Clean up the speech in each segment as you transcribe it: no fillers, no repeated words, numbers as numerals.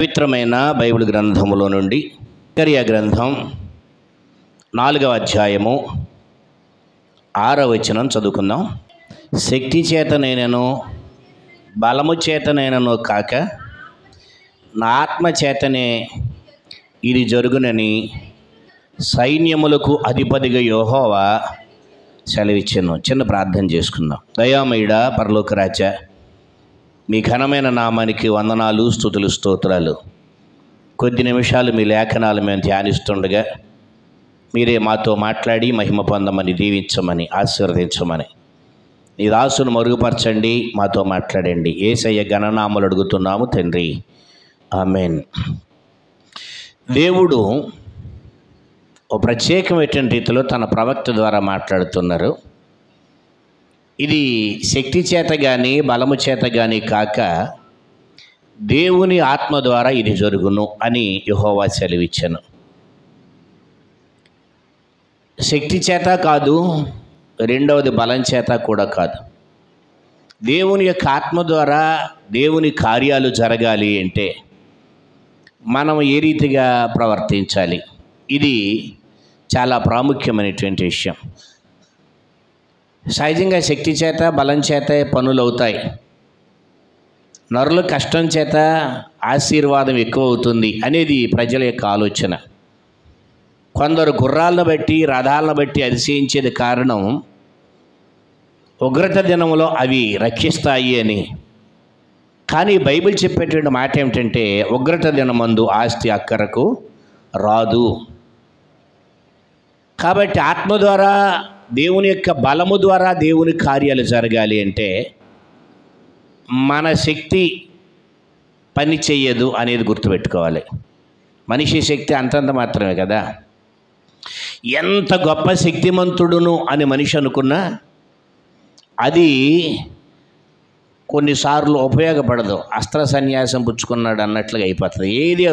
పవిత్రమైన బైబిల్ గ్రంథములో నుండి జకర్యా గ్రంథం 4వ అధ్యాయము 6వ వచనం చదువుకుందాం. శక్తి చేతనైనను బలము చేతనైనను కాక నా ఆత్మ చేతనే ఇది జరుగునని సైన్యములకు అధిపతిగా యెహోవా సెలవిచ్చెను. చిన్న ప్రార్థన చేసుకుందాం. దయామయుడా పరలోక రాజా, మీ ఘనమైన నామానికి వందనాలు, స్తుతులు, స్తోత్రాలు. కొద్ది నిమిషాలు మీ లేఖనాలు మేము ధ్యానిస్తుండగా మీరే మాతో మాట్లాడి మహిమ పొందమని, దీవించమని, ఆశీర్వదించమని ఈ దాసును మరుగుపరచండి, మాతో మాట్లాడండి. యేసయ్య ఘననామములు అడుగుతున్నాము తండ్రి, ఆమేన్. దేవుడు ఓ ప్రత్యేకమైన రీతిలో తన ప్రవక్త ద్వారా మాట్లాడుతున్నారు. ఇది శక్తి చేత కానీ బలము చేత కానీ కాక దేవుని ఆత్మ ద్వారా ఇది జరుగును అని యెహోవా సెలవిచ్చెను. శక్తి చేత కాదు, రెండవది బలం చేత కూడా కాదు. దేవుని యొక్క ఆత్మ ద్వారా దేవుని కార్యాలు జరగాలి అంటే మనం ఏ రీతిగా ప్రవర్తించాలి, ఇది చాలా ప్రాముఖ్యమైనటువంటి విషయం. సహజంగా శక్తి చేత బలం చేత పనులు అవుతాయి. నరుల కష్టం చేత ఆశీర్వాదం ఎక్కువ అవుతుంది అనేది ప్రజల యొక్క ఆలోచన. కొందరు గుర్రాలను బట్టి రథాలను బట్టి అతిశయించేది కారణం ఉగ్రత దినములో అవి రక్షిస్తాయి అని. కానీ బైబిల్ చెప్పేటువంటి మాట ఏమిటంటే ఉగ్రత దినమందు ఆస్తి అక్కరకు రాదు. కాబట్టి ఆత్మ ద్వారా దేవుని యొక్క బలము ద్వారా దేవుని కార్యాలు జరగాలి అంటే మన శక్తి పని చెయ్యదు అనేది గుర్తుపెట్టుకోవాలి. మనిషి శక్తి అంతంత మాత్రమే కదా. ఎంత గొప్ప శక్తిమంతుడును అని మనిషి అనుకున్నా అది కొన్నిసార్లు ఉపయోగపడదు. అస్త్ర సన్యాసం పుచ్చుకున్నాడు అన్నట్లుగా అయిపోతుంది. ఏది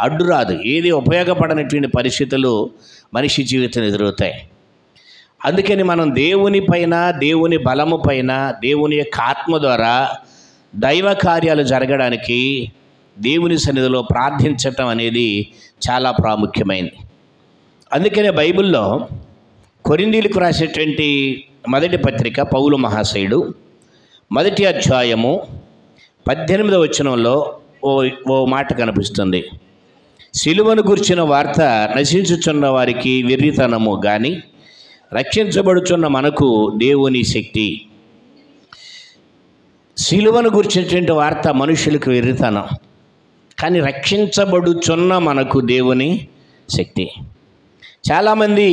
అడ్డు రాదు, ఏది ఉపయోగపడనటువంటి పరిస్థితులు మనిషి జీవితం ఎదురవుతాయి. అందుకని మనం దేవుని పైన, దేవుని బలము పైన, దేవుని యొక్క ఆత్మ ద్వారా దైవ కార్యాలు జరగడానికి దేవుని సన్నిధిలో ప్రార్థించటం అనేది చాలా ప్రాముఖ్యమైనది. అందుకనే బైబిల్లో కొరింథీయులకు రాసేటువంటి మొదటి పత్రిక పౌలు మహాశయుడు 1వ అధ్యాయము 18వ వచనంలో ఓ మాట కనిపిస్తుంది. సిలువను గుర్చిన వార్త నశించుచున్న వారికి వెర్రితనము కానీ రక్షించబడుచున్న మనకు దేవుని శక్తి. సిలువను గుర్చినటువంటి వార్త మనుషులకు వెర్రితనం, కానీ రక్షించబడుచున్న మనకు దేవుని శక్తి. చాలామంది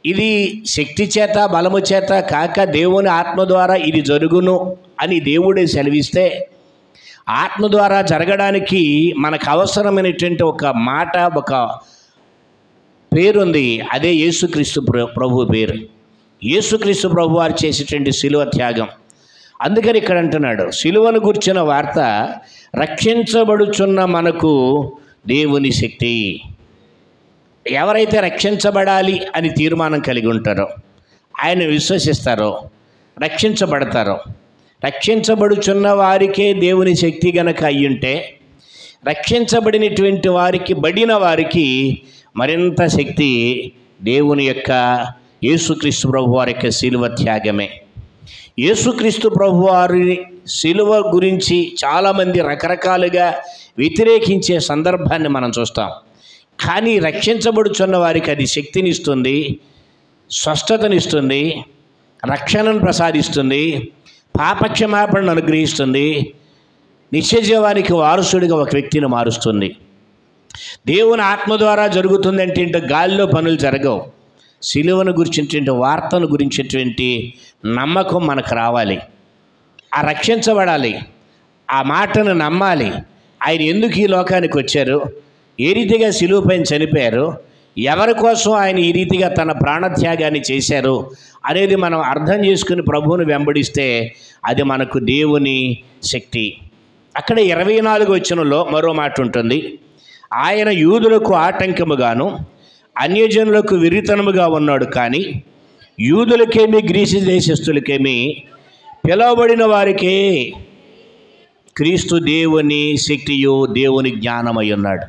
ఇది శక్తి చేత బలము చేత కాక దేవుని ఆత్మ ద్వారా ఇది జరుగును అని దేవుడే సెలవిస్తే ఆత్మ ద్వారా జరగడానికి మనకు అవసరమైనటువంటి ఒక మాట, ఒక పేరుంది. అదే యేసుక్రీస్తు ప్రభు పేరు. యేసుక్రీస్తు ప్రభు వారు చేసేటువంటి శిలువ త్యాగం. అందుకని ఇక్కడ అంటున్నాడు, శిలువను గుర్చిన వార్త రక్షించబడుచున్న మనకు దేవుని శక్తి. ఎవరైతే రక్షించబడాలి అని తీర్మానం కలిగి ఉంటారో, ఆయన విశ్వసిస్తారో, రక్షించబడతారో, రక్షించబడుచున్న వారికే దేవుని శక్తి గనక అయ్యుంటే రక్షించబడినటువంటి వారికి, బడిన వారికి మరింత శక్తి దేవుని యొక్క యేసుక్రీస్తు ప్రభు వారి యొక్క శిలువ త్యాగమే. యేసుక్రీస్తు ప్రభు వారి శిలువ గురించి చాలామంది రకరకాలుగా వ్యతిరేకించే సందర్భాన్ని మనం చూస్తాం. కానీ రక్షించబడుచున్న వారికి అది శక్తినిస్తుంది, స్వస్థతనిస్తుంది, రక్షణను ప్రసాదిస్తుంది, పాపక్షమాపణను అనుగ్రహిస్తుంది, నిత్యజీవానికి వారసుడిగా ఒక వ్యక్తిని మారుస్తుంది. దేవుని ఆత్మ ద్వారా జరుగుతుందంటే గాలిలో పనులు జరగవు. సిలువను గురించినటువంటి వార్తను గురించినటువంటి నమ్మకం మనకు రావాలి. ఆ రక్షించబడాలి, ఆ మాటను నమ్మాలి. ఆయన ఎందుకు ఈ లోకానికి వచ్చారు, ఏ రీతిగా సిలువ పైన చనిపోయారు, ఎవరి కోసం ఆయన ఈ రీతిగా తన ప్రాణత్యాగాన్ని చేశారు అనేది మనం అర్థం చేసుకుని ప్రభువును వెంబడిస్తే అది మనకు దేవుని శక్తి. అక్కడ 24వ వచనంలో మరో మాట ఉంటుంది. ఆయన యూదులకు ఆటంకముగాను అన్యజనులకు విరితనముగా ఉన్నాడు, కానీ యూదులకేమి గ్రీసు దేశస్థులకేమి పిలువబడిన వారికే క్రీస్తు దేవుని శక్తియు దేవుని జ్ఞానమై ఉన్నాడు.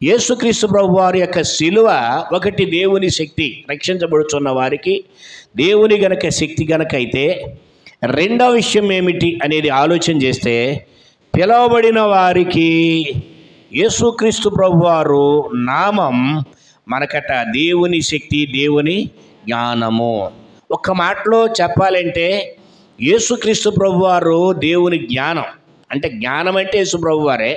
యేసుక్రీస్తు ప్రభు వారి యొక్క శిలువ ఒకటి దేవుని శక్తి, రక్షించబడుతున్న వారికి దేవుని గనక శక్తి గనక అయితే, రెండవ విషయం ఏమిటి అనేది ఆలోచన చేస్తే, పిలువబడిన వారికి యేసుక్రీస్తు ప్రభువారు నామం మనకట దేవుని శక్తి, దేవుని జ్ఞానము. ఒక్క మాటలో చెప్పాలంటే యేసుక్రీస్తు ప్రభువారు దేవుని జ్ఞానం, అంటే జ్ఞానం అంటే యేసు ప్రభువారే.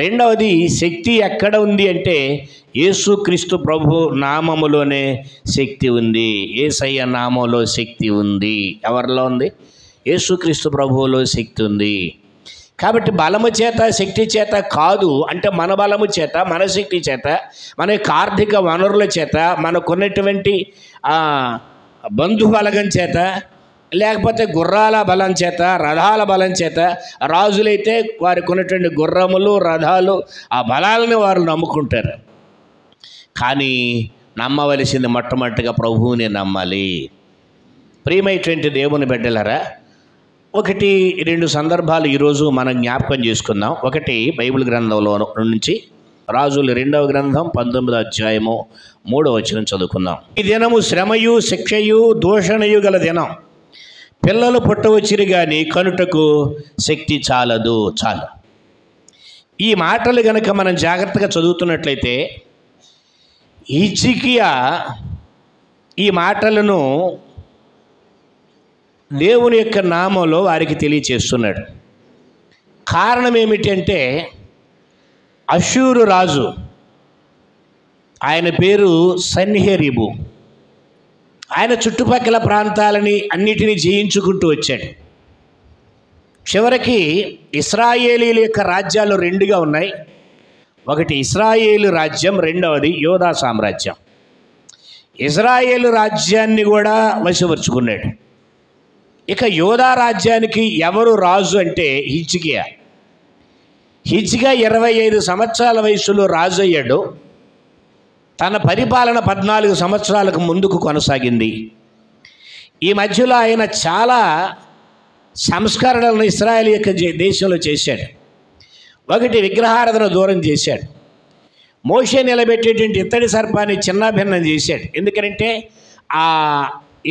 రెండవది శక్తి ఎక్కడ ఉంది అంటే యేసుక్రీస్తు ప్రభు నామములోనే శక్తి ఉంది. యేసయ్య నామంలో శక్తి ఉంది. ఎవరిలో ఉంది? యేసుక్రీస్తు ప్రభువులో శక్తి ఉంది. కాబట్టి బలము చేత శక్తి చేత కాదు, అంటే మన బలము చేత, మన శక్తి చేత, మన యొక్క ఆర్థిక వనరుల చేత, మనకున్నటువంటి బంధుబలగం చేత, లేకపోతే గుర్రాల బలం చేత, రథాల బలం చేత, రాజులైతే వారికి ఉన్నటువంటి గుర్రములు, రథాలు, ఆ బలాలని వారు నమ్ముకుంటారు. కానీ నమ్మవలసింది మొట్టమొదటిగా ప్రభువుని నమ్మాలి. ప్రియమైనటువంటి దేవుని బిడ్డలారా, ఒకటి రెండు సందర్భాలు ఈరోజు మనం జ్ఞాపకం చేసుకుందాం. ఒకటి బైబిల్ గ్రంథంలో నుంచి రాజుల 2వ గ్రంథం 19వ అధ్యాయము 3వ వచనం చదువుకుందాం. ఈ దినము శ్రమయు శిక్షయు దూషణయు గల దినం, పిల్లలు పుట్టవచ్చిరి గాని కనుటకు శక్తి చాలదు. చాలు. ఈ మాటలు గనక మనం జాగ్రత్తగా చదువుతున్నట్లయితే హిజ్కియా ఈ మాటలను దేవుని యొక్క నామంలో వారికి తెలియచేస్తున్నాడు. కారణం ఏమిటంటే అష్షూరు రాజు, ఆయన పేరు సన్హెరీబు, ఆయన చుట్టుపక్కల ప్రాంతాలని అన్నిటినీ జయించుకుంటూ వచ్చాడు. చివరికి ఇశ్రాయేలీల యొక్క రాజ్యాలు రెండుగా ఉన్నాయి. ఒకటి ఇశ్రాయేలు రాజ్యం, రెండవది యోధా సామ్రాజ్యం. ఇశ్రాయేలు రాజ్యాన్ని కూడా వశపరుచుకున్నాడు. ఇక యోధా రాజ్యానికి ఎవరు రాజు అంటే హిజ్కియా. హిజ్కియా 25 సంవత్సరాల వయసులో రాజు అయ్యాడు. తన పరిపాలన 14 సంవత్సరాలకు ముందుకు కొనసాగింది. ఈ మధ్యలో ఆయన చాలా సంస్కరణలను ఇశ్రాయేలు యొక్క దేశంలో చేశాడు. ఒకటి, విగ్రహారాధన దూరం చేశాడు. మోషే నిలబెట్టేటువంటి ఇత్తడి సర్పాన్ని చిన్నాభిన్నం చేశాడు. ఎందుకంటే ఆ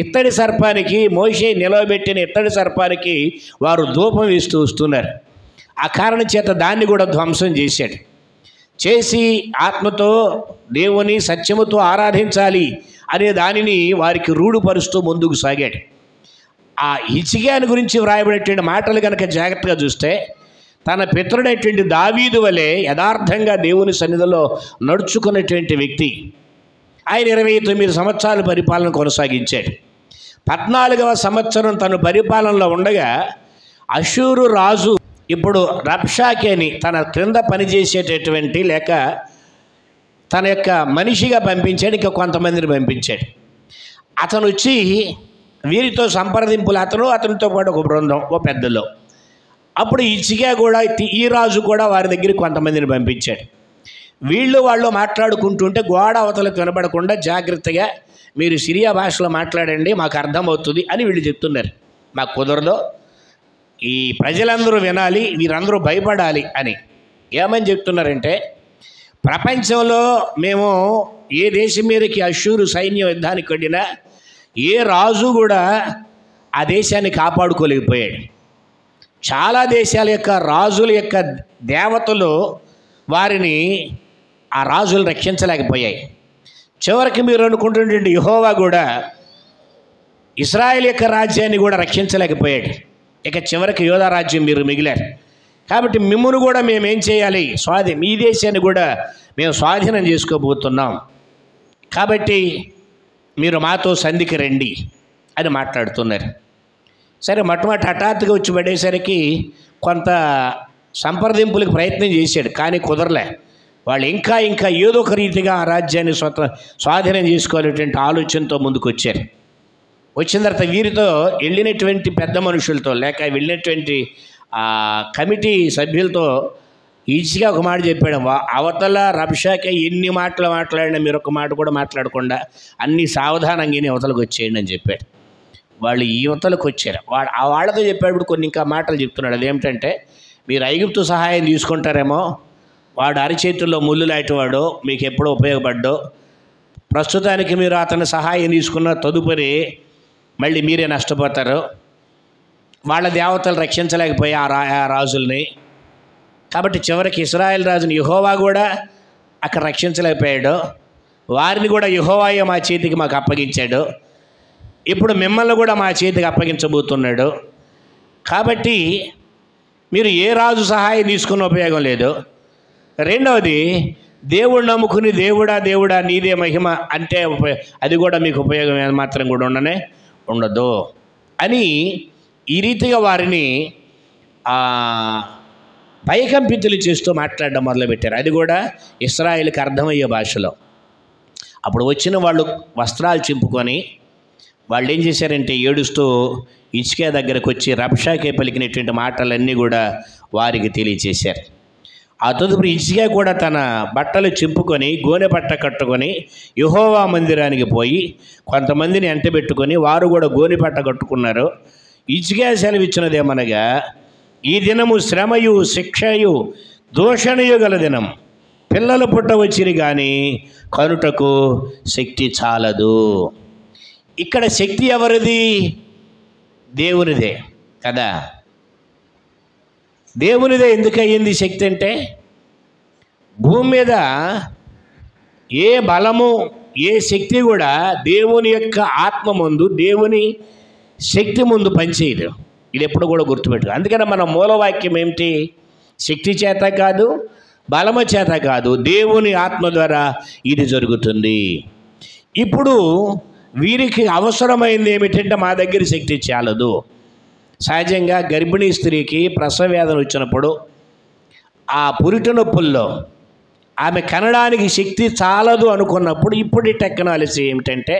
ఇత్తడి సర్పానికి, మోషే నిలవబెట్టిన ఇత్తడి సర్పానికి వారు ధూపం వేస్తూ వస్తున్నారు. ఆ కారణం చేత దాన్ని కూడా ధ్వంసం చేశాడు. చేసి ఆత్మతో దేవుని సత్యముతో ఆరాధించాలి అనే దానిని వారికి రూఢుపరుస్తూ ముందుకు సాగాడు. ఆ హిజ్కియాని గురించి వ్రాయబడేటువంటి మాటలు కనుక జాగ్రత్తగా చూస్తే, తన పితరుడైనటువంటి దావీదు వలె యథార్థంగా దేవుని సన్నిధిలో నడుచుకున్నటువంటి వ్యక్తి. ఆయన 29 సంవత్సరాల పరిపాలన కొనసాగించాడు. 14వ సంవత్సరం తను పరిపాలనలో ఉండగా అష్షూరు రాజు ఇప్పుడు రబ్షాకేని తన క్రింద పనిచేసేటటువంటి లేక తన యొక్క మనిషిగా పంపించాడు. ఇంకా కొంతమందిని పంపించాడు. అతను వచ్చి వీరితో సంప్రదింపులు, అతనితో పాటు ఒక బృందం, ఓ పెద్దలో. అప్పుడు హిజ్కియా కూడా, ఈ రాజు కూడా వారి దగ్గరికి కొంతమందిని పంపించాడు. వాళ్ళు మాట్లాడుకుంటుంటే గోడ అవతలకు వినపడకుండా జాగ్రత్తగా మీరు సిరియా భాషలో మాట్లాడండి, మాకు అర్థమవుతుంది అని వీళ్ళు చెప్తున్నారు. మాకు కుదరదు, ఈ ప్రజలందరూ వినాలి, వీరందరూ భయపడాలి అని. ఏమని చెప్తున్నారంటే, ప్రపంచంలో మేము ఏ దేశం మీదకి అష్షూరు సైన్యం యుద్ధానికి వెళ్ళినా ఏ రాజు కూడా ఆ దేశాన్ని కాపాడుకోలేకపోయాడు. చాలా దేశాల యొక్క రాజుల యొక్క దేవతలు వారిని, ఆ రాజులు రక్షించలేకపోయాయి. చివరికి మీరు అనుకుంటున్నటువంటి యెహోవా కూడా ఇశ్రాయేల్ యొక్క రాజ్యాన్ని కూడా రక్షించలేకపోయాడు. ఇక చివరికి యోధా రాజ్యం మీరు మిగిలారు. కాబట్టి మిమ్మును కూడా మేమేం చేయాలి, మీ దేశాన్ని కూడా మేము స్వాధీనం చేసుకోబోతున్నాం. కాబట్టి మీరు మాతో సంధికి రండి అని మాట్లాడుతున్నారు. సరే, మొట్టమొదటి హఠాత్తుగా వచ్చి పడేసరికి కొంత సంప్రదింపులకు ప్రయత్నం చేశాడు, కానీ కుదరలే. వాళ్ళు ఇంకా ఏదో ఒక రీతిగా ఆ రాజ్యాన్ని స్వాధీనం చేసుకోవాలనేటువంటి ఆలోచనతో ముందుకు వచ్చారు. వచ్చిన తర్వాత వీరితో వెళ్ళినటువంటి పెద్ద మనుషులతో లేక వెళ్ళినటువంటి కమిటీ సభ్యులతో ఈజీగా ఒక మాట చెప్పాడు. అవతల రబ్షాకే ఎన్ని మాటలు మాట్లాడినా మీరు ఒక మాట కూడా మాట్లాడకుండా అన్ని సావధానంగానే అవతలకు వచ్చేయండి అని చెప్పాడు. వాళ్ళు ఈ యువతలకు వచ్చారు. వాళ్ళతో చెప్పేటప్పుడు కొన్ని ఇంకా మాటలు చెప్తున్నాడు. అదేమిటంటే, మీరు ఐగుప్తు సహాయం తీసుకుంటారేమో, వాడు అరిచేతుల్లో ముళ్ళు లాంటివాడు, మీకు ఎప్పుడూ ఉపయోగపడ్డో. ప్రస్తుతానికి మీరు అతని సహాయం తీసుకున్న తదుపరి మళ్ళీ మీరే నష్టపోతారు. వాళ్ళ దేవతలు రక్షించలేకపోయి ఆ రాజుల్ని. కాబట్టి చివరికి ఇశ్రాయేల్ రాజుని యెహోవా కూడా అక్కడ రక్షించలేకపోయాడు. వారిని కూడా యెహోవాయే మా చేతికి మాకు అప్పగించాడు. ఇప్పుడు మిమ్మల్ని కూడా మా చేతికి అప్పగించబోతున్నాడు. కాబట్టి మీరు ఏ రాజు సహాయం తీసుకున్న ఉపయోగం లేదు. రెండవది, దేవుడు నమ్ముకుని దేవుడా నీదే మహిమ అంటే అది కూడా మీకు ఉపయోగం ఏమాత్రం కూడా ఉండదు అని ఈ రీతిగా వారిని భయకంపితులు చేస్తూ మాట్లాడడం మొదలుపెట్టారు. అది కూడా ఇశ్రాయేలుకి అర్థమయ్యే భాషలో. అప్పుడు వచ్చిన వాళ్ళు వస్త్రాలు చింపుకొని వాళ్ళు ఏం చేశారంటే ఏడుస్తూ హిజ్కియా దగ్గరకు వచ్చి రబ్షాకే పలికినటువంటి మాటలన్నీ కూడా వారికి తెలియచేశారు. ఆ తదుపరి హిజ్కియా కూడా తన బట్టలు చింపుకొని గోనె పట్ట కట్టుకొని యెహోవా మందిరానికి పోయి కొంతమందిని ఎంటబెట్టుకొని వారు కూడా గోనె పట్ట కట్టుకున్నారు. హిజ్కియా సెలవిచ్చినదేమనగా, ఈ దినము శ్రమయు శిక్షయు దూషణయు గల దినం. పిల్లలు పుట్టవచ్చిరి కానీ కనుటకు శక్తి చాలదు. ఇక్కడ శక్తి ఎవరిది? దేవునిదే కదా. దేవునిదే. ఎందుకు అయ్యింది శక్తి అంటే, భూమి మీద ఏ బలము ఏ శక్తి కూడా దేవుని యొక్క ఆత్మ ముందు, దేవుని శక్తి ముందు పనిచేయదు. ఇది ఎప్పుడు కూడా గుర్తుపెట్టుకో. అందుకని మన మూలవాక్యం ఏమిటి? శక్తి చేత కాదు, బలము చేత కాదు, దేవుని ఆత్మ ద్వారా ఇది జరుగుతుంది. ఇప్పుడు వీరికి అవసరమైంది ఏమిటంటే, మా దగ్గర శక్తి చాలదు. సహజంగా గర్భిణీ స్త్రీకి ప్రసవ వేదన వచ్చినప్పుడు ఆ పురిటి నొప్పుల్లో ఆమె కనడానికి శక్తి చాలదు అనుకున్నప్పుడు ఇప్పుడు టెక్నాలజీ ఏమిటంటే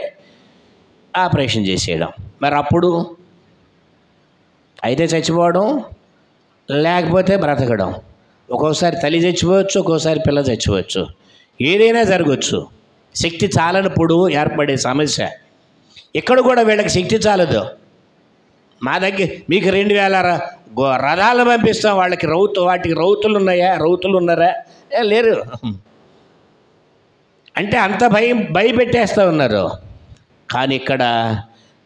ఆపరేషన్ చేసేయడం. మరి అప్పుడు అయితే చచ్చిపోవడం, లేకపోతే బ్రతకడం. ఒక్కోసారి తల్లి చచ్చిపోవచ్చు, ఒక్కోసారి పిల్ల చచ్చిపోవచ్చు, ఏదైనా జరగవచ్చు. శక్తి చాలనప్పుడు ఏర్పడే సమస్య. ఇక్కడ కూడా వీళ్ళకి శక్తి చాలదు. మా దగ్గర మీకు 2000 రథాలు పంపిస్తాం, వాటికి రౌతులు ఉన్నాయా? రౌతులు ఉన్నారా? లేరు. అంటే అంత భయపెట్టేస్తూ ఉన్నారు. కానీ ఇక్కడ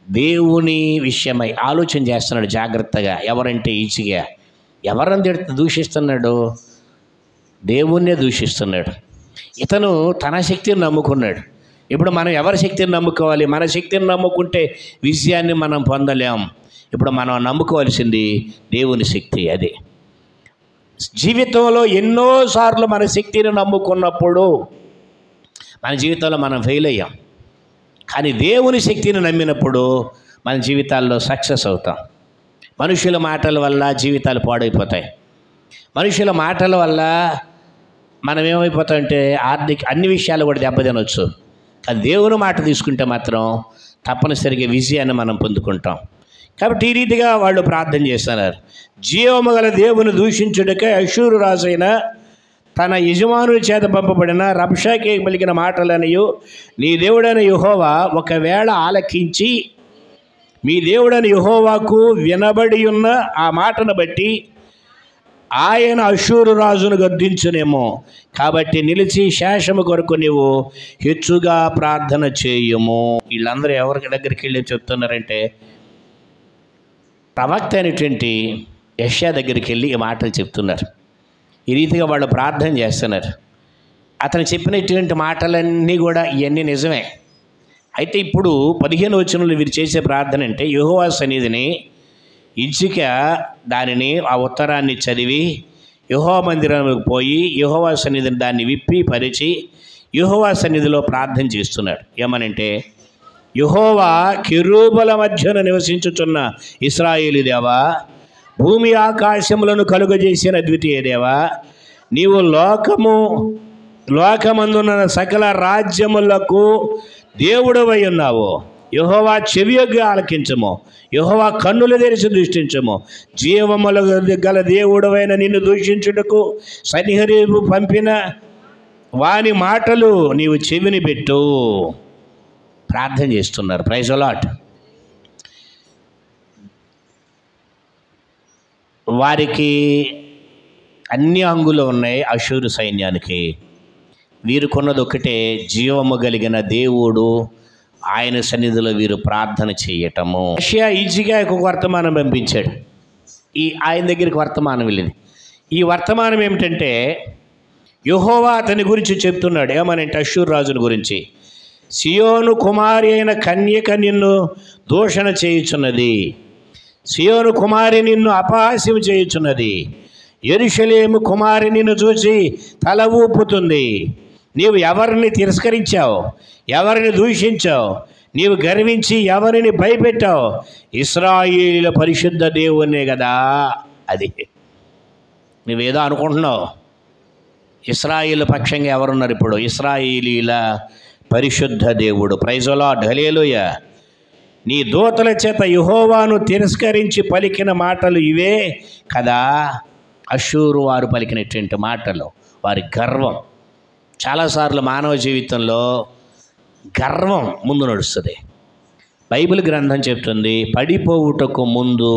దేవుని విషయమై ఆలోచన చేస్తున్నాడు జాగ్రత్తగా. ఎవరంటే హిజ్కియా. ఎవరిని దూషిస్తున్నాడు? దేవుణ్ణే దూషిస్తున్నాడు. ఇతను తన శక్తిని నమ్ముకున్నాడు. ఇప్పుడు మనం ఎవరి శక్తిని నమ్ముకోవాలి? మన శక్తిని నమ్ముకుంటే విజయాన్ని మనం పొందలేం. ఇప్పుడు మనం నమ్ముకోవాల్సింది దేవుని శక్తి. అది జీవితంలో ఎన్నోసార్లు మన శక్తిని నమ్ముకున్నప్పుడు మన జీవితంలో మనం ఫెయిల్ అయ్యాం. కానీ దేవుని శక్తిని నమ్మినప్పుడు మన జీవితాల్లో సక్సెస్ అవుతాం. మనుషుల మాటల వల్ల జీవితాలు పాడైపోతాయి. మనుషుల మాటల వల్ల మనం ఏమైపోతామంటే అన్ని విషయాలు కూడా దెబ్బతినొచ్చు. కానీ దేవుని మాట తీసుకుంటే మాత్రం తప్పనిసరిగా విజయాన్ని మనం పొందుకుంటాం. కాబట్టి ఈ రీతిగా వాళ్ళు ప్రార్థన చేస్తున్నారు. జీవము గల దేవుని దూషించుటకై అష్షూరు రాజైన తన యజమానుల చేత పంపబడిన రబ్షాకే పలికిన మాటలనియు నీ దేవుడైన యెహోవా ఒకవేళ ఆలకించి మీ దేవుడైన యెహోవాకు వినబడి ఉన్న ఆ మాటను బట్టి ఆయన అష్షూరు రాజును గద్దించునేమో. కాబట్టి నిలిచి శేషము కొరకు నీవు హెచ్చుగా ప్రార్థన చేయము. వీళ్ళందరూ ఎవరి దగ్గరికి వెళ్ళి చెప్తున్నారంటే, ప్రవక్త అయినటువంటి యెషయా దగ్గరికి వెళ్ళి ఈ మాటలు చెప్తున్నారు. ఈ రీతిగా వాళ్ళు ప్రార్థన చేస్తున్నారు. అతను చెప్పినటువంటి మాటలన్నీ కూడా ఇవన్నీ నిజమే. అయితే ఇప్పుడు 15వ వచనంలో వీరు చేసే ప్రార్థన అంటే, యెహోవా సన్నిధిని హిజ్కియా దానిని ఆ ఉత్తరాన్ని చదివి యెహోవా మందిరానికి పోయి యెహోవా సన్నిధిని దాన్ని విప్పి పరిచి యెహోవా సన్నిధిలో ప్రార్థన చేస్తున్నాడు. ఏమనంటే, యెహోవా కెరూబుల మధ్యన నివసించుచున్న ఇశ్రాయేలు దేవా, భూమి ఆకాశములను కలుగజేసిన ద్వితీయ దేవా, నీవు లోకమందున్న సకల రాజ్యములకు దేవుడవై ఉన్నావు. యెహోవా చెవియొగ్గి ఆలకించము, యెహోవా కన్నులు తెరిచి దృష్టించము. జీవముల గల దేవుడవైన నిన్ను దూషించుటకు సన్నిహరీబు పంపిన వాని మాటలు నీవు చెవిని పెట్టు. ప్రార్థన చేస్తున్నారు. Praise the Lord. వారికి అన్ని హంగులు ఉన్నాయి అషూరు సైన్యానికి. వీరుకున్నది ఒకటే, జీవము కలిగిన దేవుడు ఆయన సన్నిధిలో వీరు ప్రార్థన చేయటము. యెషయా ఈజీగా ఒక వర్తమానం పంపించాడు. ఆయన దగ్గరికి వర్తమానం వెళ్ళింది. ఈ వర్తమానం ఏమిటంటే, యెహోవా అతని గురించి చెప్తున్నాడు. ఏమనంటే అషూరు రాజుని గురించి, సియోను కుమారి అయిన కన్యక నిన్ను దూషణ చేయుచున్నది, సియోను కుమారి నిన్ను అపహాస్యం చేయుచున్నది, యెరూషలేము కుమారి నిన్ను చూసి తల ఊపుతుంది. నీవు ఎవరిని తిరస్కరించావు, ఎవరిని దూషించావు, నీవు గర్వించి ఎవరిని భయపెట్టావు? ఇశ్రాయేలీయుల పరిశుద్ధ దేవునే కదా అది. నువ్వేదో అనుకుంటున్నావు. ఇశ్రాయేలు పక్షంగా ఎవరున్నారు ఇప్పుడు? ఇశ్రాయేలీయుల పరిశుద్ధ దేవుడు. ప్రైజ్ ది లార్డ్, హల్లెలూయా. నీ దూతల చేత యెహోవాను తిరస్కరించి పలికిన మాటలు ఇవే కదా. అషూరు వారు పలికినటువంటి మాటలు, వారి గర్వం. చాలాసార్లు మానవ జీవితంలో గర్వం ముందు నడుస్తుంది. బైబిల్ గ్రంథం చెప్తుంది, పడిపోవుటకు ముందు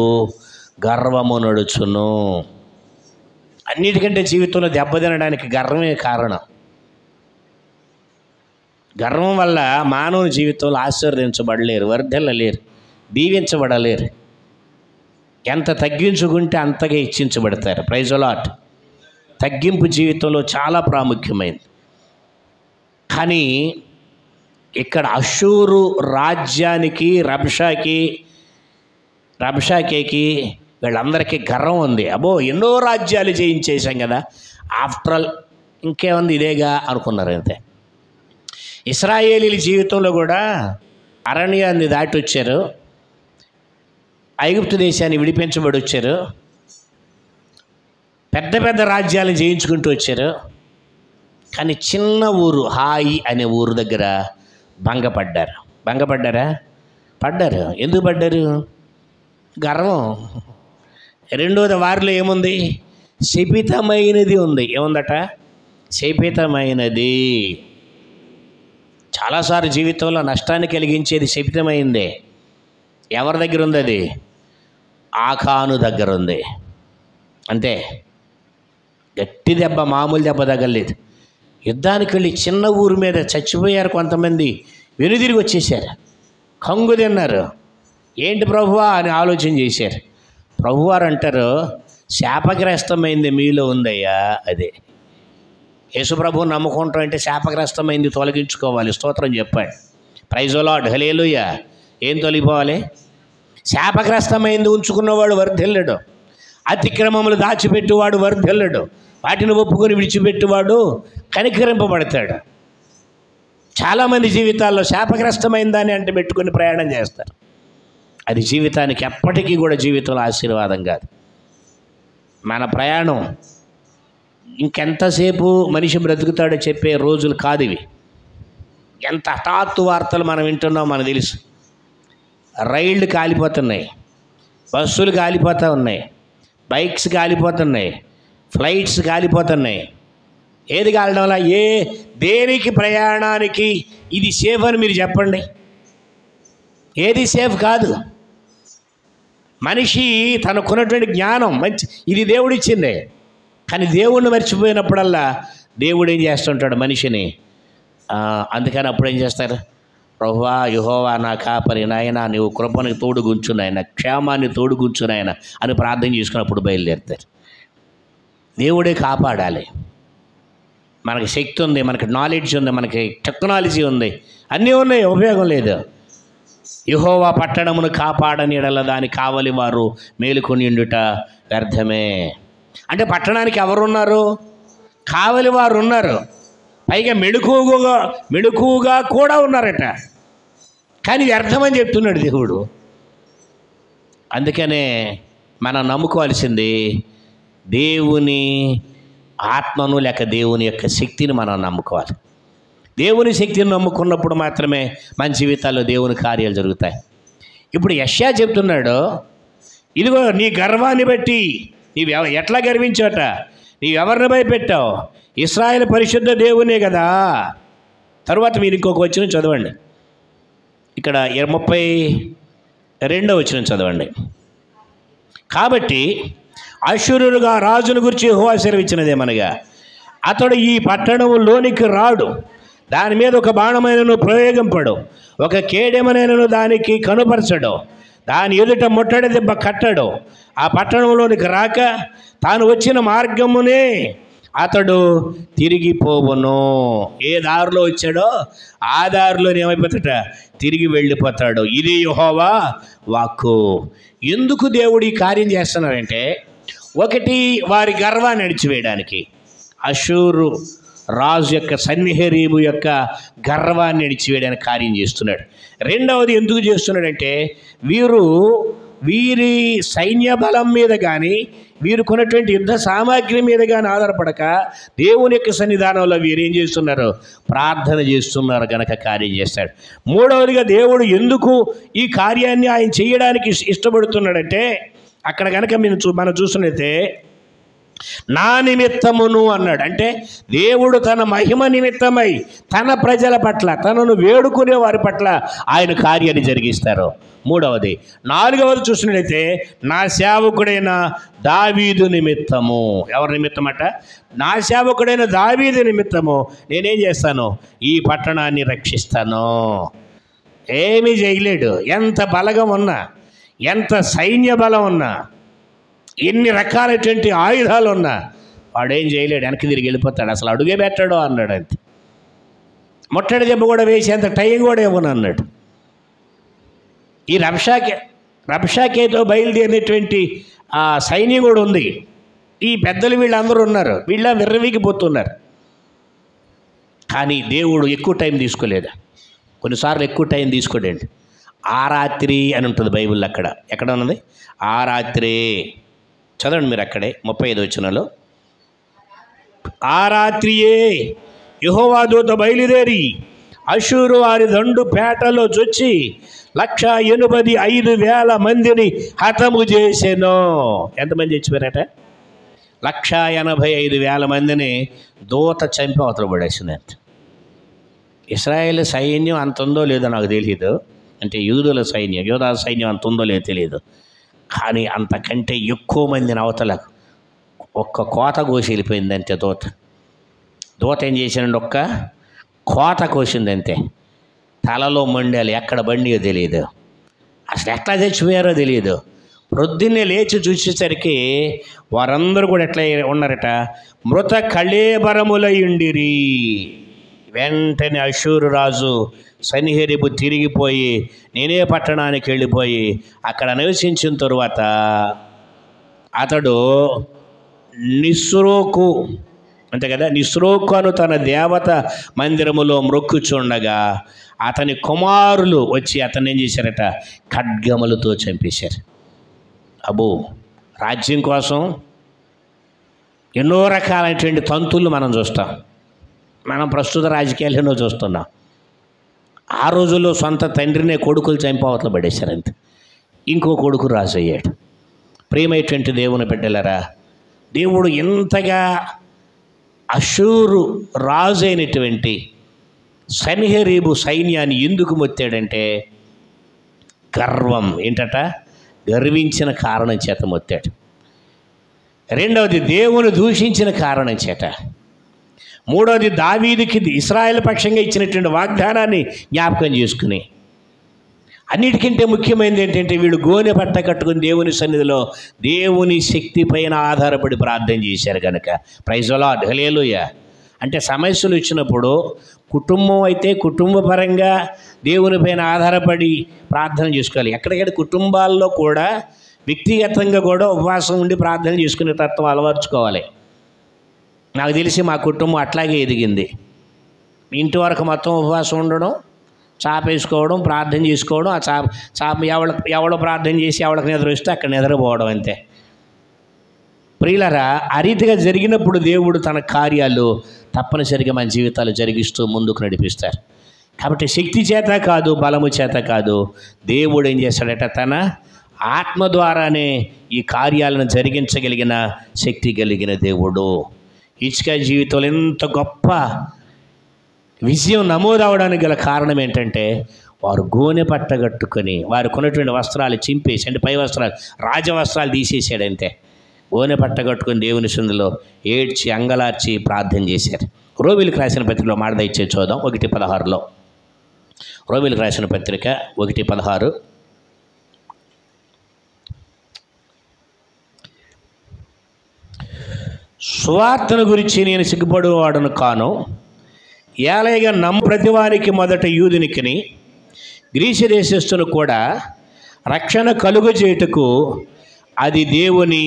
గర్వము నడుచును. అన్నిటికంటే జీవితంలో దెబ్బతినడానికి గర్వమే కారణం. గర్వం వల్ల మానవుని జీవితంలో ఆశీర్వదించబడలేరు, వర్ధిల్లలేరు, దీవించబడలేరు. ఎంత తగ్గించుకుంటే అంతగా హెచ్చించబడతారు. Praise the lord. తగ్గింపు జీవితంలో చాలా ప్రాముఖ్యమైనది. కానీ ఇక్కడ అషూరు రాజ్యానికి, రబ్షాకేకి వీళ్ళందరికీ గర్వం ఉంది. అబ్బో, ఎన్నో రాజ్యాలు జయించేసాం కదా, ఆఫ్టర్ ఆల్ ఇంకేముంది ఇదేగా అనుకున్నారు. అంతే. ఇశ్రాయేలీల జీవితంలో కూడా అరణ్యాన్ని దాటి వచ్చారు, ఐగుప్తు దేశాన్ని విడిపించబడి వచ్చారు, పెద్ద పెద్ద రాజ్యాలను జయించుకుంటూ వచ్చారు. కానీ చిన్న ఊరు హాయి అనే ఊరు దగ్గర భంగపడ్డారా? పడ్డారు. ఎందుకు పడ్డారు? గర్వం. రెండోది వారిలో ఏముంది? శపితమైనది ఉంది. ఏముందట? శపితమైనది. చాలాసార్లు జీవితంలో నష్టాన్ని కలిగించేది శపితమైందే. ఎవరి దగ్గర ఉంది అది? ఆకాను దగ్గర ఉంది. అంతే. గట్టి దెబ్బ, మామూలు దెబ్బ తగలేదు. యుద్ధానికి వెళ్ళి చిన్న ఊరి మీద చచ్చిపోయారు కొంతమంది, వెనుదిరిగి వచ్చేసారు, కంగు తిన్నారు. ఏంటి ప్రభువా అని ఆలోచన చేశారు. ప్రభువారు అంటారు, శాపగ్రస్తమైంది మీలో ఉందయ్యా. అదే యేసుప్రభువుని నమ్ముకుంటాం అంటే శాపగ్రస్తమైంది తొలగించుకోవాలి. స్తోత్రం చెప్పండి. ప్రైజ్ ది లార్డ్, హల్లెలూయా. ఏం తొలగిపోవాలి? శాపగ్రస్తమైంది ఉంచుకున్నవాడు వర్ధిల్లడు, అతిక్రమములు దాచిపెట్టువాడు వర్ధిల్లడు, వాటిని ఒప్పుకొని విడిచిపెట్టువాడు కనికరింపబడతాడు. చాలామంది జీవితాల్లో శాపగ్రస్తమైందని అంటే పెట్టుకొని ప్రయాణం చేస్తారు. అది జీవితానికి ఎప్పటికీ కూడా జీవితంలో ఆశీర్వాదం కాదు. మన ప్రయాణం ఇంకెంతసేపు మనిషి బ్రతుకుతాడో చెప్పే రోజులు కాదు ఇవి. ఎంత హఠాత్తు వార్తలు మనం వింటున్నాం మనకు తెలుసు. రైళ్ళు కాలిపోతున్నాయి, బస్సులు కాలిపోతూ ఉన్నాయి, బైక్స్ కాలిపోతున్నాయి, ఫ్లైట్స్ కాలిపోతున్నాయి. ఏది కాలడం వల్ల? దేనికి ప్రయాణానికి ఇది సేఫ్ అని మీరు చెప్పండి. ఏది సేఫ్ కాదు. మనిషి తనకున్నటువంటి జ్ఞానం మంచి, ఇది దేవుడిచ్చిందే. కానీ దేవుణ్ణి మర్చిపోయినప్పుడల్లా దేవుడు ఏం చేస్తుంటాడు మనిషిని. అందుకని అప్పుడు ఏం చేస్తారు? ప్రభువా, యెహోవా నా కాపరి, నాయన నీవు కృపను తోడుగుంచు నాయన, క్షేమాన్ని తోడుగుంచు నాయన అని ప్రార్థన చేసుకున్నప్పుడు బయలుదేరుతారు. దేవుడే కాపాడాలి. మనకి శక్తి ఉంది, మనకి నాలెడ్జ్ ఉంది, మనకి టెక్నాలజీ ఉంది, అన్నీ ఉన్నాయి, ఉపయోగం లేదు. యెహోవా పట్టణమును కాపాడని ఎడల దాని కావలి వారు మేలుకొని ఉండుట వ్యర్థమే. అంటే పట్టణానికి ఎవరున్నారు? కావలి వారు ఉన్నారు, పైగా మెడుకుగా కూడా ఉన్నారట. కానీ వ్యర్థమని చెప్తున్నాడు దేవుడు. అందుకనే మనం నమ్ముకోవాల్సింది దేవుని ఆత్మను, లేక దేవుని యొక్క శక్తిని మనం నమ్ముకోవాలి. దేవుని శక్తిని నమ్ముకున్నప్పుడు మాత్రమే మన జీవితాల్లో దేవుని కార్యాలు జరుగుతాయి. ఇప్పుడు యెషయా చెప్తున్నాడు, ఇదిగో నీ గర్వాన్ని బట్టి నీవు ఎట్లా గర్వించాట, నీవెవరిని భయపెట్టావు? ఇశ్రాయేలు పరిశుద్ధ దేవునే కదా. తర్వాత మీరు ఇంకొక వచనం చదవండి, ఇక్కడ 32వ వచనం చదవండి. కాబట్టి అశూరుగా రాజును గురించి యెహోవా సెలవిచ్చినదేమనగా, అతడు ఈ పట్టణంలోనికి రాడు, దాని మీద ఒక బాణమైనను ప్రయోగింపడు, ఒక కేడెమనైనను దానికి కనుపరచడు, దాని ఎదుట ముట్టడి దెబ్బ కట్టడు, ఆ పట్టణంలోనికి రాక తాను వచ్చిన మార్గమునే అతడు తిరిగిపోవును. ఏ దారిలో వచ్చాడో ఆ దారిలోనే ఏమైపోతాడ, తిరిగి వెళ్ళిపోతాడు. ఇది యెహోవా వాక్కు. ఎందుకు దేవుడు ఈ కార్యం చేస్తున్నారంటే, ఒకటి వారి గర్వాన్ని అణిచివేయడానికి, అషూరు రాజు యొక్క సన్హెరీబు యొక్క గర్వాన్ని అణిచివేయడానికి కార్యం చేస్తున్నాడు. రెండవది ఎందుకు చేస్తున్నాడంటే, వీరి సైన్య బలం మీద కానీ వీరు కొన్నటువంటి యుద్ధ సామాగ్రి మీద కానీ ఆధారపడక దేవుని యొక్క సన్నిధానంలో వీరు ఏం చేస్తున్నారు, ప్రార్థన చేస్తున్నారు గనక కార్యం చేస్తాడు. మూడవదిగా దేవుడు ఎందుకు ఈ కార్యాన్ని ఆయన చేయడానికి ఇష్టపడుతున్నాడంటే, అక్కడ కనుక మనం చూస్తున్నట్లయితే నా నిమిత్తమును అన్నాడు. అంటే దేవుడు తన మహిమ నిమిత్తమై తన ప్రజల పట్ల, తనను వేడుకునే వారి పట్ల ఆయన కార్యాన్ని జరిగిస్తారు. మూడవది. నాలుగవది చూసినట్లయితే నా సేవకుడైన దావీదు నిమిత్తము. ఎవరి నిమిత్తం అట? నా సేవకుడైన దావీదు నిమిత్తము నేనేం చేస్తాను, ఈ పట్టణాన్ని రక్షిస్తాను. ఏమీ చేయలేడు. ఎంత బలగం ఉన్నా, ఎంత సైన్య బలం ఉన్నా, ఎన్ని రకాలైనటువంటి ఆయుధాలు ఉన్నా వాడేం చేయలేడు, వెనక్కి తిరిగి వెళ్ళిపోతాడు. అసలు అడుగే పెట్టాడు అన్నాడు. అంతే. ముట్టడి దెబ్బ కూడా వేసేంత టైం కూడా ఇవ్వను అన్నాడు. ఈ రబ్షాకేతో బయలుదేరినటువంటి ఆ సైన్యం కూడా ఉంది. ఈ పెద్దలు వీళ్ళందరూ ఉన్నారు, వీళ్ళ విర్రవీగిపోతున్నారు. కానీ దేవుడు ఎక్కువ టైం తీసుకోలేదు. కొన్నిసార్లు ఎక్కువ టైం తీసుకోడండి. ఆ రాత్రి అని ఉంటుంది బైబిల్లో. అక్కడ ఎక్కడ ఉన్నది? ఆ రాత్రే. చదవండి మీరు అక్కడే 35వ వచనంలో. ఆ రాత్రియే యెహోవా దూత బయలుదేరి అషూరు వారి దండు పేటలో చొచ్చి 185,000 మందిని హతము చేసెను. ఎంతమంది చచ్చిపోయారట? 185,000 మందిని దూత చంపి అవతల పడేసింది. ఇశ్రాయేల్ సైన్యం అంత ఉందో లేదో నాకు తెలియదు, అంటే యూదుల సైన్యం, యోధా సైన్యం అంత ఉందో లేదో తెలియదు. కానీ అంతకంటే ఎక్కువ మందిని అవతల ఒక్క కోత కోసి వెళ్ళిపోయింది అంతే. దూత ఏం చేశానండి, ఒక్క కోత కోసింది అంతే. తలలో మండాలి, ఎక్కడ బండియో తెలియదు, అసలు ఎట్లా చచ్చిపోయారో తెలియదు. ప్రొద్దున్నే లేచి చూసేసరికి వారందరూ కూడా ఎట్లా ఉన్నారట, మృత కళేబరములయుండిరి. వెంటనే అషూరు రాజు సన్హెరీబు తిరిగిపోయి నేనే పట్టణానికి వెళ్ళిపోయి అక్కడ నివసించిన తరువాత అతడు నిస్రోకు, అంతే కదా, నిస్రోకు అను తన దేవత మందిరములో మ్రొక్కుచుండగా అతని కుమారులు వచ్చి అతన్ని ఏం చేశారట, ఖడ్గములతో చంపేశారు. అబ్బో, రాజ్యం కోసం ఎన్నో రకాలైనటువంటి తంతులు మనం చూస్తాం. మనం ప్రస్తుత రాజకీయాలు ఎన్నో చూస్తున్నాం. ఆ రోజుల్లో సొంత తండ్రినే కొడుకులు చంపవతలు పడేశారంతే. ఇంకో కొడుకు రాజు అయ్యాడు. ప్రియమైనటువంటి దేవుని బిడ్డలారా, దేవుడు ఎంతగా అషూరు రాజు అయినటువంటి సన్హెరీబు సైన్యాన్ని ఎందుకు మొత్తాడంటే, గర్వం ఏంటట, గర్వించిన కారణం చేత మొత్తాడు. రెండవది దేవుని దూషించిన కారణం చేత. మూడవది దావీదుకి ఇశ్రాయేల్ పక్షంగా ఇచ్చినటువంటి వాగ్దానాన్ని జ్ఞాపకం చేసుకుని. అన్నిటికంటే ముఖ్యమైనది ఏంటంటే వీళ్ళు గోనె పట్ట కట్టుకుని దేవుని సన్నిధిలో దేవుని శక్తి పైన ఆధారపడి ప్రార్థన చేశారు కనుక. ప్రైజ్ ది లార్డ్, హల్లెలూయా. అంటే సమస్యలు వచ్చినప్పుడు కుటుంబం అయితే కుటుంబ పరంగా దేవుని పైన ఆధారపడి ప్రార్థన చేసుకోవాలి. ఎక్కడికక్కడ కుటుంబాల్లో కూడా వ్యక్తిగతంగా కూడా ఉపవాసం ఉండి ప్రార్థన చేసుకునే తత్వం అలవర్చుకోవాలి. నాకు తెలిసి మా కుటుంబం అట్లాగే ఎదిగింది. ఇంటి వరకు మొత్తం ఉపవాసం ఉండడం, చాపేసుకోవడం, ప్రార్థన చేసుకోవడం, ఆ చాప ఎవడో ప్రార్థన చేసి ఎవరికి నిద్ర వస్తే అక్కడ నిద్రపోవడం అంతే. ప్రియులారా, ఆ రీతిగా జరిగినప్పుడు దేవుడు తన కార్యాలు తప్పనిసరిగా మన జీవితాలు జరిగిస్తూ ముందుకు నడిపిస్తారు. కాబట్టి శక్తి చేత కాదు, బలము చేత కాదు, దేవుడు ఏం చేస్తాడట, తన ఆత్మ ద్వారానే ఈ కార్యాలను జరిగించగలిగిన శక్తి కలిగిన దేవుడు. ఇచ్కా జీవితంలో ఎంత గొప్ప విజయం నమోదవడానికి గల కారణం ఏంటంటే, వారు గోనె పట్టగట్టుకొని వారు కొన్నటువంటి వస్త్రాలు చింపేసి, అంటే పై వస్త్రాలు రాజవస్త్రాలు తీసేసాడంతే. ఓనె పట్ట కట్టుకుని దేవుని సన్నిధిలో ఏడ్చి అంగలార్చి ప్రార్థన చేశారు. రోమిలికి రాసిన పత్రికలో మాట దయచేసి చూద్దాం 1:16. రోమిలికి రాసిన పత్రిక 1:16. సువార్తను గురించి నేను సిగ్గుపడేవాడను కాను, ఏలైగా ప్రతివానికి మొదట యూదునికిని గ్రీసు దేశస్థును కూడా రక్షణ కలుగజేయుటకు అది దేవుని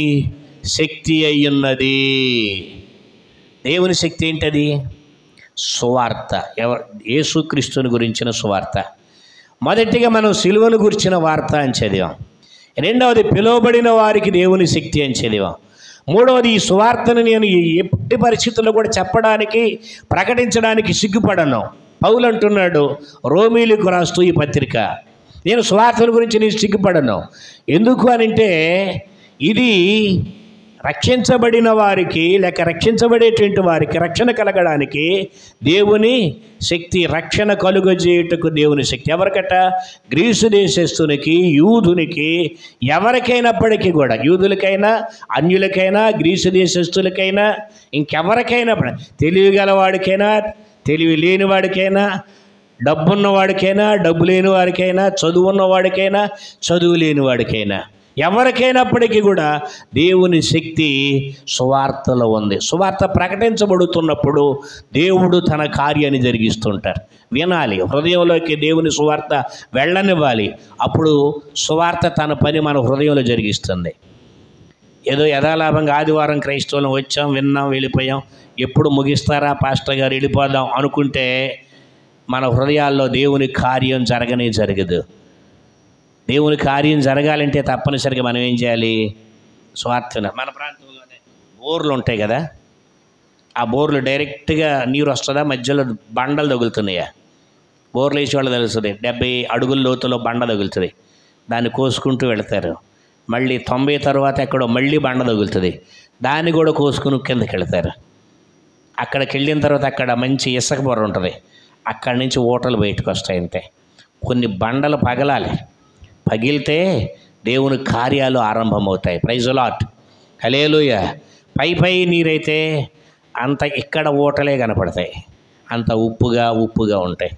శక్తి అయ్యున్నది. దేవుని శక్తి ఏంటది? సువార్త. యేసుక్రీస్తుని గురించిన సువార్త. మొదటిగా మనం సిలువను గురించిన వార్త అని చదివాం. రెండవది పిలువబడిన వారికి దేవుని శక్తి అని చదివాం. మూడవది ఈ సువార్తను నేను ఎట్టి పరిస్థితుల్లో కూడా చెప్పడానికి ప్రకటించడానికి సిగ్గుపడను. పౌలు అంటున్నాడు రోమీలకు రాస్తూ ఈ పత్రిక, నేను సువార్తల గురించి నేను సిగ్గుపడను. ఎందుకు అనంటే ఇది రక్షించబడిన వారికి లేక రక్షించబడేటువంటి వారికి రక్షణ కలగడానికి దేవుని శక్తి, రక్షణ కలుగజేయుటకు దేవుని శక్తి. ఎవరికట? గ్రీసు దేశస్థునికి, యూదునికి, ఎవరికైనప్పటికీ కూడా, యూదులకైనా, అన్యులకైనా, గ్రీసు దేశస్థులకైనా, ఇంకెవరికైనా, తెలివి గలవాడికైనా, తెలివి లేనివాడికైనా, డబ్బున్నవాడికైనా, డబ్బు లేని వాడికైనా, చదువున్నవాడికైనా, చదువు లేని వాడికైనా, ఎవరికైనప్పటికీ కూడా దేవుని శక్తి సువార్తలో ఉంది. సువార్త ప్రకటించబడుతున్నప్పుడు దేవుడు తన కార్యాన్ని జరిగిస్తుంటారు. వినాలి, హృదయంలోకి దేవుని సువార్త వెళ్ళనివ్వాలి. అప్పుడు సువార్త తన పని మన హృదయంలో జరిగిస్తుంది. ఏదో యథాలాభంగా ఆదివారం క్రైస్తవులం వచ్చాం, విన్నాం, వెళ్ళిపోయాం, ఎప్పుడు ముగిస్తారా పాస్టర్ గారు వెళ్ళిపోదాం అనుకుంటే మన హృదయాల్లో దేవుని కార్యం జరగదు. దేవుని కార్యం జరగాలంటే తప్పనిసరిగా మనం ఏం చేయాలి? స్వార్థన. మన ప్రాంతంలోనే బోర్లు ఉంటాయి కదా, ఆ బోర్లు డైరెక్ట్గా నీరు వస్తుందా, మధ్యలో బండలు తగులుతున్నాయా? బోర్లు వేసే వాళ్ళు తెలుస్తుంది, 70 అడుగుల లోతులో బండ తగులుతుంది, దాన్ని కోసుకుంటూ వెళతారు. మళ్ళీ 90 తర్వాత ఎక్కడో మళ్ళీ బండ తగులుతుంది, దాన్ని కూడా కోసుకుని కిందకి వెళతారు. అక్కడికి వెళ్ళిన తర్వాత అక్కడ మంచి ఇసుక బొర్ర ఉంటుంది, అక్కడి నుంచి ఊటలు బయటకు వస్తాయి. అంతే. కొన్ని బండలు పగలాలి, పగిలితే దేవుని కార్యాలు ఆరంభమవుతాయి. ప్రైజ్ ది లార్డ్, హల్లెలూయా. పై నీరైతే అంత ఇక్కడ ఊటలే కనపడతాయి, అంత ఉప్పుగా ఉంటాయి.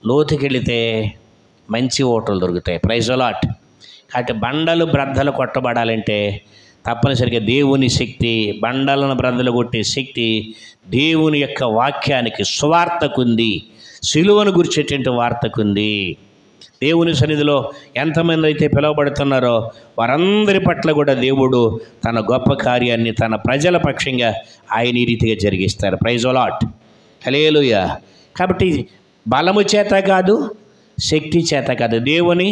లోతుకి వెళితే మంచి ఊటలు దొరుకుతాయి. Praise the Lord. కాబట్టి బండలు బ్రద్దలు కొట్టబడాలంటే తప్పనిసరిగా దేవుని శక్తి, బండలను బ్రద్దలు కొట్టే శక్తి దేవుని యొక్క వాక్యానికి, సువార్తకుంది. సిలువను గుర్చేటువంటి వార్తకుంది. దేవుని సన్నిధిలో ఎంతమంది అయితే పిలువబడుతున్నారో వారందరి పట్ల కూడా దేవుడు తన గొప్ప కార్యాన్ని తన ప్రజల పక్షంగా ఆయన ఈ రీతిగా జరిగిస్తారు. ప్రైజ్ ది లార్డ్, హల్లెలూయా. కాబట్టి బలము చేత కాదు, శక్తి చేత కాదు, దేవుని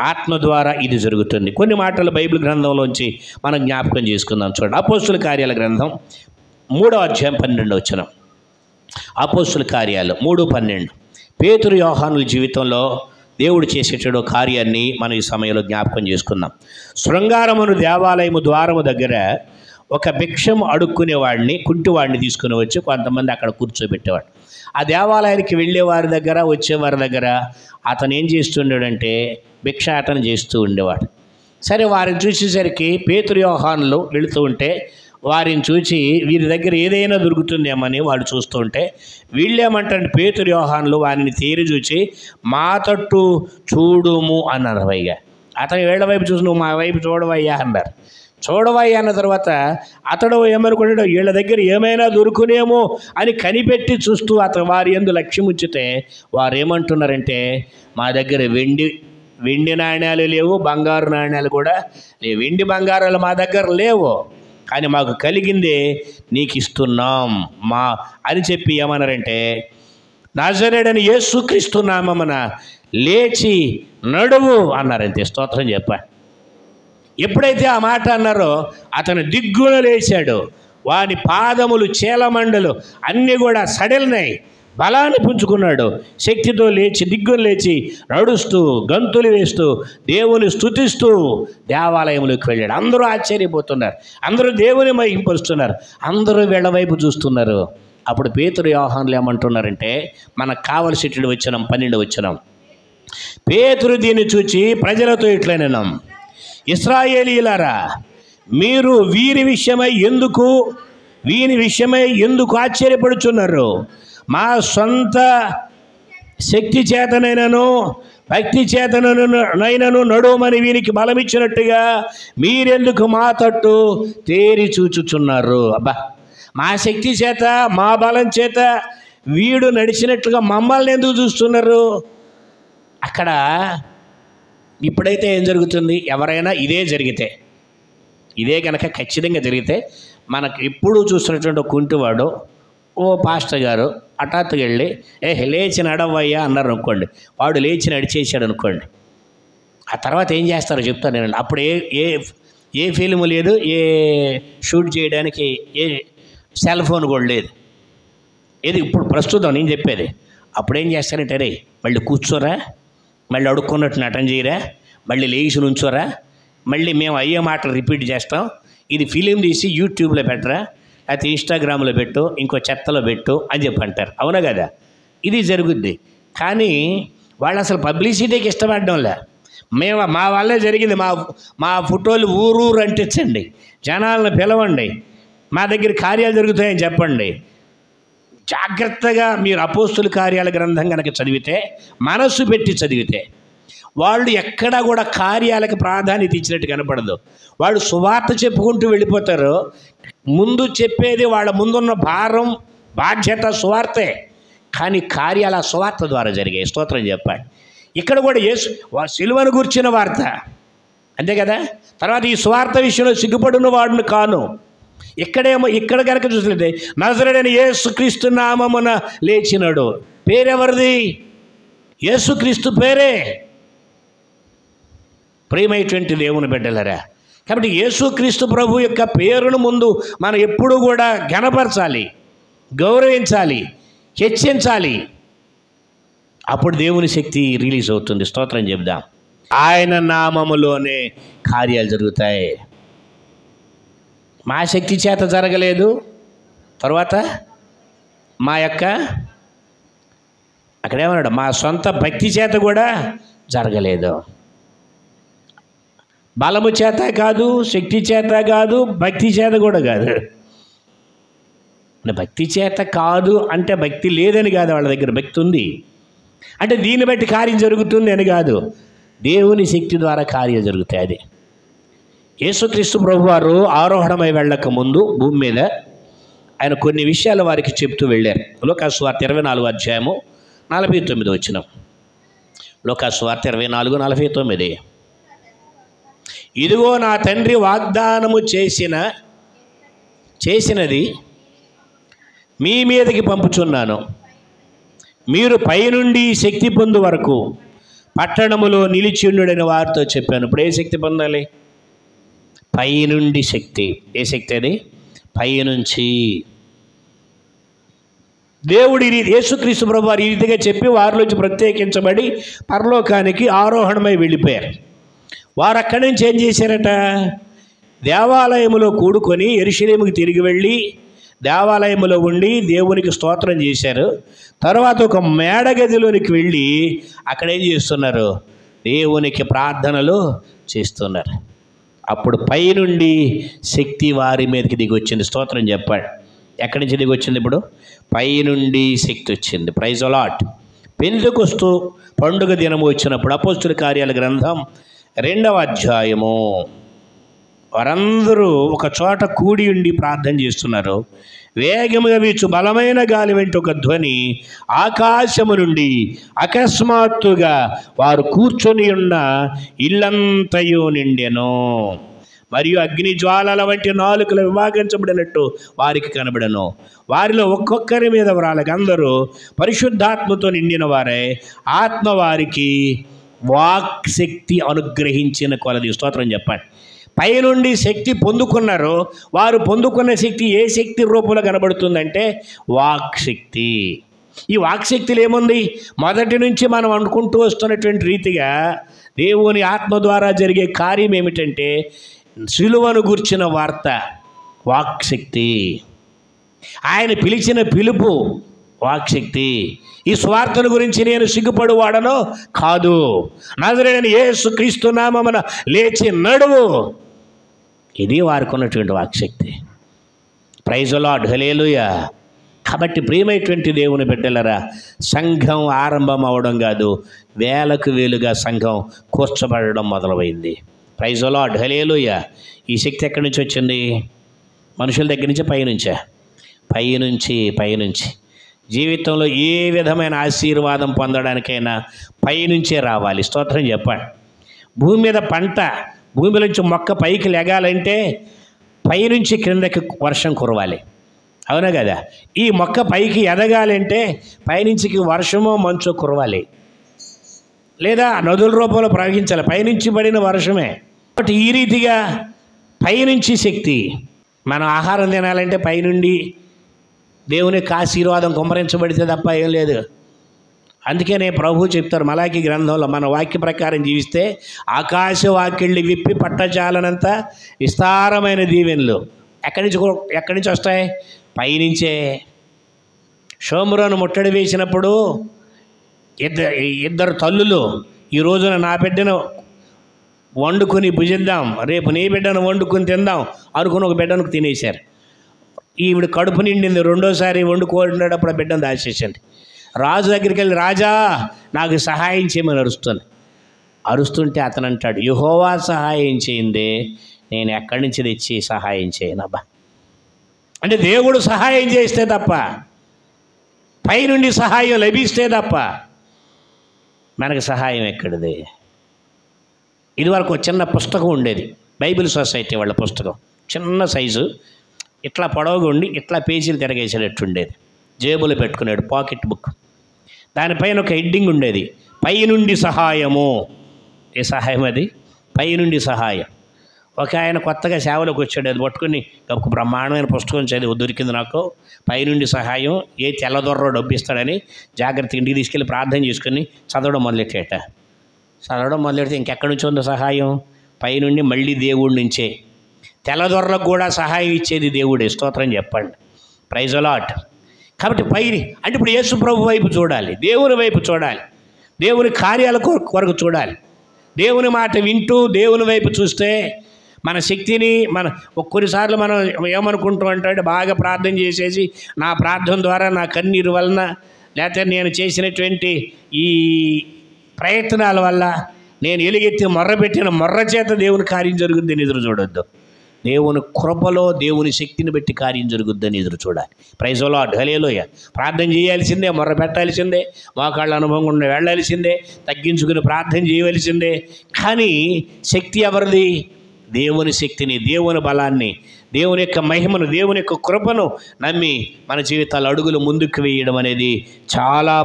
ఆత్మ ద్వారా ఇది జరుగుతుంది. కొన్ని మాటలు బైబిల్ గ్రంథంలోంచి మనం జ్ఞాపకం చేసుకుందాం. చూడండి, అపోస్తుల కార్యాల గ్రంథం 3వ అధ్యాయం 12వ వచనం. అపోస్తుల కార్యాలు 3:12. పేతురు యోహానుల జీవితంలో దేవుడు చేసేటో కార్యాన్ని మనం ఈ సమయంలో జ్ఞాపకం చేసుకుందాం. శృంగారమును దేవాలయము ద్వారము దగ్గర ఒక భిక్షం అడుక్కునేవాడిని, కుంటివాడిని తీసుకుని వచ్చి కొంతమంది అక్కడ కూర్చోబెట్టేవాడు. ఆ దేవాలయానికి వెళ్ళేవారి దగ్గర, వచ్చేవారి దగ్గర అతను ఏం చేస్తుండేవాడంటే భిక్షాటన చేస్తూ ఉండేవాడు. సరే, వారిని చూసేసరికి పేతురు యోహానులు వెళుతూ ఉంటే వారిని చూసి వీరి దగ్గర ఏదైనా దొరుకుతుందేమని వాడు చూస్తూ ఉంటే వీళ్ళేమంటారు, పేతురు యోహానులు వారిని తేరి చూసి మా తట్టు చూడుము అన్నారు. పైగా అతను వీళ్ళ వైపు చూసి నువ్వు మా వైపు చూడవయ్యా అన్నారు. చూడవయ్యా అన్న తర్వాత అతడు ఏమనుకున్నాడు, వీళ్ళ దగ్గర ఏమైనా దొరుకునేమో అని కనిపెట్టి చూస్తూ వారి యందు లక్ష్యం ఉంచితే వారు ఏమంటున్నారంటే మా దగ్గర వెండి నాణ్యాలు లేవు, బంగారు నాణ్యాలు కూడా లేవు. వెండి బంగారాలు మా దగ్గర లేవు, కానీ మాకు కలిగిందే నీకు ఇస్తున్నాం మా అని చెప్పి ఏమన్నారంటే నజరేయుడైన యేసుక్రీస్తు నామమున లేచి నడువు అన్నారంతే. స్తోత్రం చెప్పా. ఎప్పుడైతే ఆ మాట అన్నారో అతను దిగ్గున లేచాడు. వాని పాదములు, చీలమండలు అన్నీ కూడా సడలినాయి. బలాన్ని పుంజుకున్నాడు. శక్తితో లేచి, దిగ్గున లేచి నడుస్తూ, గంతులు వేస్తూ, దేవుని స్తుతిస్తూ దేవాలయంలోకి వెళ్ళాడు. అందరూ ఆశ్చర్యపోతున్నారు, అందరూ దేవుని మహింపరుస్తున్నారు, అందరూ వీళ్ళ వైపు చూస్తున్నారు. అప్పుడు పేతురు యోహానులు ఏమంటున్నారంటే మనకు కావలసినటువంటి వచనం 12వ వచనం. పేతురు దీన్ని చూచి ప్రజలతో ఇట్లనేనం, ఇశ్రాయేలీయులారా, మీరు వీని విషయమై ఎందుకు ఆశ్చర్యపడుచున్నారు? మా సొంత శక్తి చేతనైనను భక్తి చేతనైనను నడుమని వీనికి బలమిచ్చినట్టుగా మీరెందుకు మా తట్టు తేరి చూచుచున్నారు? అబ్బా, మా శక్తి చేత మా బలం చేత వీడు నడిచినట్లుగా మమ్మల్ని ఎందుకు చూస్తున్నారు? అక్కడ ఇప్పుడైతే ఏం జరుగుతుంది? ఎవరైనా ఇదే కనుక ఖచ్చితంగా జరిగితే మనకు ఎప్పుడూ చూస్తున్నటువంటి ఒక కుంటివాడు ఓ పాస్టర్ గారు హఠాత్తుగా వెళ్ళి లేచి నడవయ్యా అన్నారు అనుకోండి, వాడు లేచి నడిచేసాడు అనుకోండి, ఆ తర్వాత ఏం చేస్తారో చెప్తాను నేను. అప్పుడు ఏ ఫిల్మ్ లేదు, ఏ షూట్ చేయడానికి ఏ సెల్ ఫోన్ కూడా లేదు. ఏది ఇప్పుడు ప్రస్తుతం నేను చెప్పేది. అప్పుడు ఏం చేస్తారంటే, రే మళ్ళీ కూర్చోరా, మళ్ళీ అడుక్కున్నట్టు నటన చేయరా, మళ్ళీ లేచి నుంచోరా, మళ్ళీ మేము అయ్యే మాటలు రిపీట్ చేస్తాం, ఇది ఫిలిం తీసి యూట్యూబ్లో పెట్టరా, లేకపోతే ఇన్స్టాగ్రామ్లో పెట్టు, ఇంకో చెత్తలో పెట్టు అని చెప్పి అంటారు. అవునా కదా? ఇది జరుగుద్ది. కానీ వాళ్ళు అసలు పబ్లిసిటీకి ఇష్టపడడంలే. మా వల్లే జరిగింది, మా ఫోటోలు ఊరు అంటించండి, జనాలను పిలవండి, మా దగ్గర కార్యాలు జరుగుతాయని చెప్పండి. జాగ్రత్తగా మీరు అపోస్తుల కార్యాల గ్రంథం కనుక చదివితే, మనస్సు పెట్టి చదివితే, వాళ్ళు ఎక్కడా కూడా కార్యాలకు ప్రాధాన్యత ఇచ్చినట్టు కనపడదు. వాళ్ళు సువార్త చెప్పుకుంటూ వెళ్ళిపోతారు. ముందు చెప్పేది వాళ్ళ ముందున్న భారం, బాధ్యత సువార్తే, కానీ కార్యాల సువార్త ద్వారా జరిగాయి. స్తోత్రం చెప్పండి. ఇక్కడ కూడా సిలువను గుర్చిన వార్త, అంతే కదా? తర్వాత ఈ సువార్త విషయంలో సిగ్గుపడిన వాడిని కాను. ఇక్కడ కనుక చూసినట్లయితే నజరేయుడైన యేసుక్రీస్తు నామమున లేచినాడు. పేరెవరిది? యేసుక్రీస్తు పేరే. ప్రియమైనటువంటి దేవుని బిడ్డలరా, కాబట్టి యేసుక్రీస్తు ప్రభు యొక్క పేరును ముందు మనం ఎప్పుడూ కూడా ఘనపరచాలి, గౌరవించాలి, హెచ్చించాలి. అప్పుడు దేవుని శక్తి రిలీజ్ అవుతుంది. స్తోత్రం చెప్దాం. ఆయన నామములోనే కార్యాలు జరుగుతాయి. మా శక్తి చేత జరగలేదు, తర్వాత మా యొక్క అక్కడేమన్నాడు, మా సొంత భక్తి చేత కూడా జరగలేదు. బలము చేత కాదు, శక్తి చేత కాదు, భక్తి చేత కూడా కాదు. భక్తి చేత కాదు అంటే భక్తి లేదని కాదు, వాళ్ళ దగ్గర భక్తి ఉంది అంటే దీన్ని బట్టి కార్యం జరుగుతుంది అని కాదు, దేవుని శక్తి ద్వారా కార్యం జరుగుతాయి. అది యేసుక్రీస్తు ప్రభువారు ఆరోహణమై వెళ్ళక ముందు భూమి మీద ఆయన కొన్ని విషయాలు వారికి చెప్తూ వెళ్ళారు. లోకాసు వార్త 24వ అధ్యాయము 49వ వచనం. లోకాసు వార్త 24:49. ఇదిగో నా తండ్రి వాగ్దానము చేసినది మీ మీదకి పంపుచున్నాను. మీరు పైనుండి శక్తి పొందు వరకు పట్టణములో నిలిచిండుడని వారితో చెప్పాను. ఇప్పుడు ఏ శక్తి పొందాలి? పైనుండి శక్తి. ఏ శక్తి అది? పైనుంచి. దేవుడి యేసుక్రీస్తు ప్రభు వారు ఈ రీతిగా చెప్పి వారిలోంచి ప్రత్యేకించబడి పరలోకానికి ఆరోహణమై వెళ్ళిపోయారు. వారు అక్కడి నుంచి ఏం చేశారట? దేవాలయములో కూడుకొని యెరూషలేముకి తిరిగి వెళ్ళి దేవాలయములో ఉండి దేవునికి స్తోత్రం చేశారు. తర్వాత ఒక మేడగదిలోనికి వెళ్ళి అక్కడ ఏం చేస్తున్నారు? దేవునికి ప్రార్థనలు చేస్తున్నారు. అప్పుడు పైనుండి శక్తి వారి మీదకి దిగి వచ్చింది. స్తోత్రం చెప్పాడు. ఎక్కడి నుంచి దిగి వచ్చింది? ఇప్పుడు పైనుండి శక్తి వచ్చింది. Praise the lord. పెంతెకొస్తు పండుగ దినము వచ్చినప్పుడు అపోస్తుల కార్యాల గ్రంథం 2వ అధ్యాయము, వారందరూ ఒక చోట కూడి ఉండి ప్రార్థన చేస్తున్నారు. వేగముగా వీచు బలమైన గాలి వెంట ఒక ధ్వని ఆకాశము నుండి అకస్మాత్తుగా వారు కూర్చొని ఉన్న ఇల్లంతయు నిండెను. మరియు అగ్ని జ్వాలల వంటి నాలుకలు విభాగించబడినట్టు వారికి కనబడను. వారిలో ఒక్కొక్కరి మీద వారికి అందరూ పరిశుద్ధాత్మతో నిండిన వారే, ఆత్మ వారికి వాక్ శక్తి అనుగ్రహించిన కొలది. స్తోత్రం చెప్పండి. పైనుండి శక్తి పొందుకున్నారు. వారు పొందుకున్న శక్తి ఏ శక్తి రూపంలో కనబడుతుందంటే వాక్ శక్తి. ఈ వాక్ శక్తిలో ఏముంది? మొదటి నుంచి మనం అనుకుంటూ వస్తున్నటువంటి రీతిగా దేవుని ఆత్మ ద్వారా జరిగే కార్యం ఏమిటంటే సిలువను గూర్చిన వార్త, వాక్ శక్తి. ఆయన పిలిచిన పిలుపు వాక్ శక్తి. ఈ స్వార్థను గురించి నేను సిగ్గుపడువాడనో కాదు, నజరేయుడైన యేసుక్రీస్తు నామమున లేచి నడువు. ఇది వారికి ఉన్నటువంటి వాక్శక్తి. ప్రైజ్ ది లార్డ్, హల్లెలూయా. కాబట్టి ప్రియమైనటువంటి దేవుని బిడ్డలరా, సంఘం ఆరంభం అవడం కాదు, వేలకు వేలుగా సంఘం కూర్చబడడం మొదలైంది. ప్రైజ్ ది లార్డ్, హల్లెలూయా. ఈ శక్తి ఎక్కడి నుంచి వచ్చింది? మనుషుల దగ్గర నుంచి, పైనుంచి జీవితంలో ఏ విధమైన ఆశీర్వాదం పొందడానికైనా పైనుంచే రావాలి. స్తోత్రం చెప్పండి. భూమి మీద పంట, భూమిలోంచి మొక్క పైకి లెగాలంటే పైనుంచి క్రిందకి వర్షం కురవాలి, అవునా కదా? ఈ మొక్క పైకి ఎదగాలంటే పైనుంచికి వర్షమో మంచో కురవాలి, లేదా నదుల రూపంలో ప్రవహించాలి. పైనుంచి పడిన వర్షమే. కాబట్టి ఈ రీతిగా పైనుంచి శక్తి. మనం ఆహారం తినాలంటే పైనుండి దేవుని యొక్క ఆశీర్వాదం కుమ్మరించబడితే తప్ప ఏం లేదు. అందుకనే ప్రభు చెప్తారు మలాకి గ్రంథంలో, మన వాక్య ప్రకారం జీవిస్తే ఆకాశ వాకిళ్ళు విప్పి పట్టజాలనంత విస్తారమైన దీవెనలు ఎక్కడి నుంచి వస్తాయి? పైనుంచే. షోమ్రోను ముట్టడి వేసినప్పుడు ఇద్దరు తల్లులు, ఈ రోజున నా బిడ్డను వండుకొని భుజిద్దాం, రేపు నీ బిడ్డను వండుకొని తిందాం అనుకుని ఒక బిడ్డను తినేశారు. ఈవిడ కడుపు నిండింది, రెండోసారి వండుకోనేటప్పుడు ఆ బిడ్డను దాచేసింది. రాజు దగ్గరికి వెళ్ళి, రాజా నాకు సహాయం చేయమని అరుస్తుంటే అతను అంటాడు, యెహోవా సహాయం చేయిందే, నేను ఎక్కడి నుంచి తెచ్చి సహాయం చేయనబ్బా. అంటే దేవుడు సహాయం చేస్తే తప్ప, పైనుండి సహాయం లభిస్తే తప్ప మనకు సహాయం ఎక్కడిది? ఇదివరకు ఒక చిన్న పుస్తకం ఉండేది, బైబిల్ సొసైటీ వాళ్ళ పుస్తకం, చిన్న సైజు, ఇట్లా పొడవుగా ఉండి ఇట్లా పేజీలు తిరగేసేటట్టు ఉండేది, జేబులో పెట్టుకునేడు, పాకెట్ బుక్. దానిపైన ఒక హెడ్డింగ్ ఉండేది, పైనుండి సహాయము. ఏ సహాయం అది? పైనుండి సహాయం. ఒక ఆయన కొత్తగా సేవలోకి వచ్చాడు, అది పట్టుకుని ఒక బ్రహ్మాండమైన పుస్తకం చదివి దొరికింది నాకు, పైనుండి సహాయం, ఏ తెల్లదొర్రో డబ్బు ఇస్తాడని జాగ్రత్తగా ఇంటికి తీసుకెళ్ళి ప్రార్థన చేసుకుని చదవడం మొదలెడితే ఇంకెక్కడి నుంచి ఉందో సహాయం? పైనుండి, మళ్ళీ దేవుడి నుంచే. తెల్లదొర్రకు కూడా సహాయం ఇచ్చేది దేవుడే. స్తోత్రం చెప్పండి. Praise the Lord. కాబట్టి అంటే ఇప్పుడు యేసు ప్రభు వైపు చూడాలి, దేవుని వైపు చూడాలి, దేవుని కార్యాల కొరకు చూడాలి. దేవుని మాట వింటూ దేవుని వైపు చూస్తే మన శక్తిని కొన్నిసార్లు మనం ఏమనుకుంటాం అంటే, బాగా ప్రార్థన చేసేసి నా ప్రార్థన ద్వారా నా కన్నీరు వలన, లేకపోతే నేను చేసినటువంటి ఈ ప్రయత్నాల వల్ల, నేను ఎలుగెత్తి మొర్రపెట్టిన మొర్ర చేత దేవుని కార్యం జరుగుద్దని ఎదురు చూడొద్దు. దేవుని కృపలో దేవుని శక్తిని బట్టి కార్యం జరుగుద్దని ఎదురు చూడాలి. ప్రైజ్ ది లార్డ్, హల్లెలూయా. ప్రార్థన చేయాల్సిందే, మొర్ర పెట్టాల్సిందే, మోకాళ్ళ అనుభవం ఉండి వెళ్ళాల్సిందే, తగ్గించుకుని ప్రార్థన చేయవలసిందే. కానీ శక్తి ఎవరిది? దేవుని శక్తిని, దేవుని బలాన్ని, దేవుని యొక్క మహిమను, దేవుని యొక్క కృపను నమ్మి మన జీవితాల అడుగులు ముందుకు వేయడం అనేది చాలా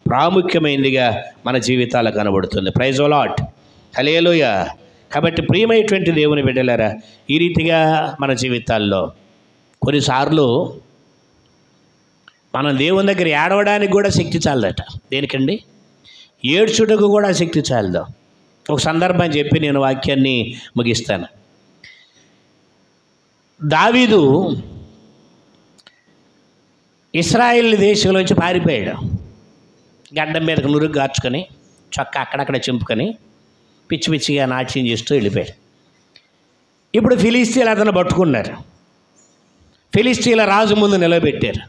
ప్రాముఖ్యమైనదిగా మన జీవితాలకు కనబడుతుంది. ప్రైజ్ ది లార్డ్, హల్లెలూయా. కాబట్టి ప్రియమైనటువంటి దేవుని బిడ్డలారా, ఈ రీతిగా మన జీవితాల్లో కొన్నిసార్లు మనం దేవుని దగ్గర ఏడవడానికి కూడా శక్తి చాలదట. దేనికండి? ఏడ్చుటకు కూడా శక్తి చాలదు. ఒక సందర్భం చెప్పి నేను వాక్యాన్ని ముగిస్తాను. దావీదు ఇశ్రాయేల్ దేశంలోంచి పారిపోయాడు. గడ్డం మీదకు నురుగు గార్చుకొని, చొక్కా అక్కడక్కడ చింపుకొని, పిచ్చి పిచ్చిగా నాట్యం చేస్తూ వెళ్ళిపోయాడు. ఇప్పుడు ఫిలిస్తీన్లు అతను పట్టుకున్నారు, ఫిలిస్తీన్ల రాజు ముందు నిలబెట్టారు.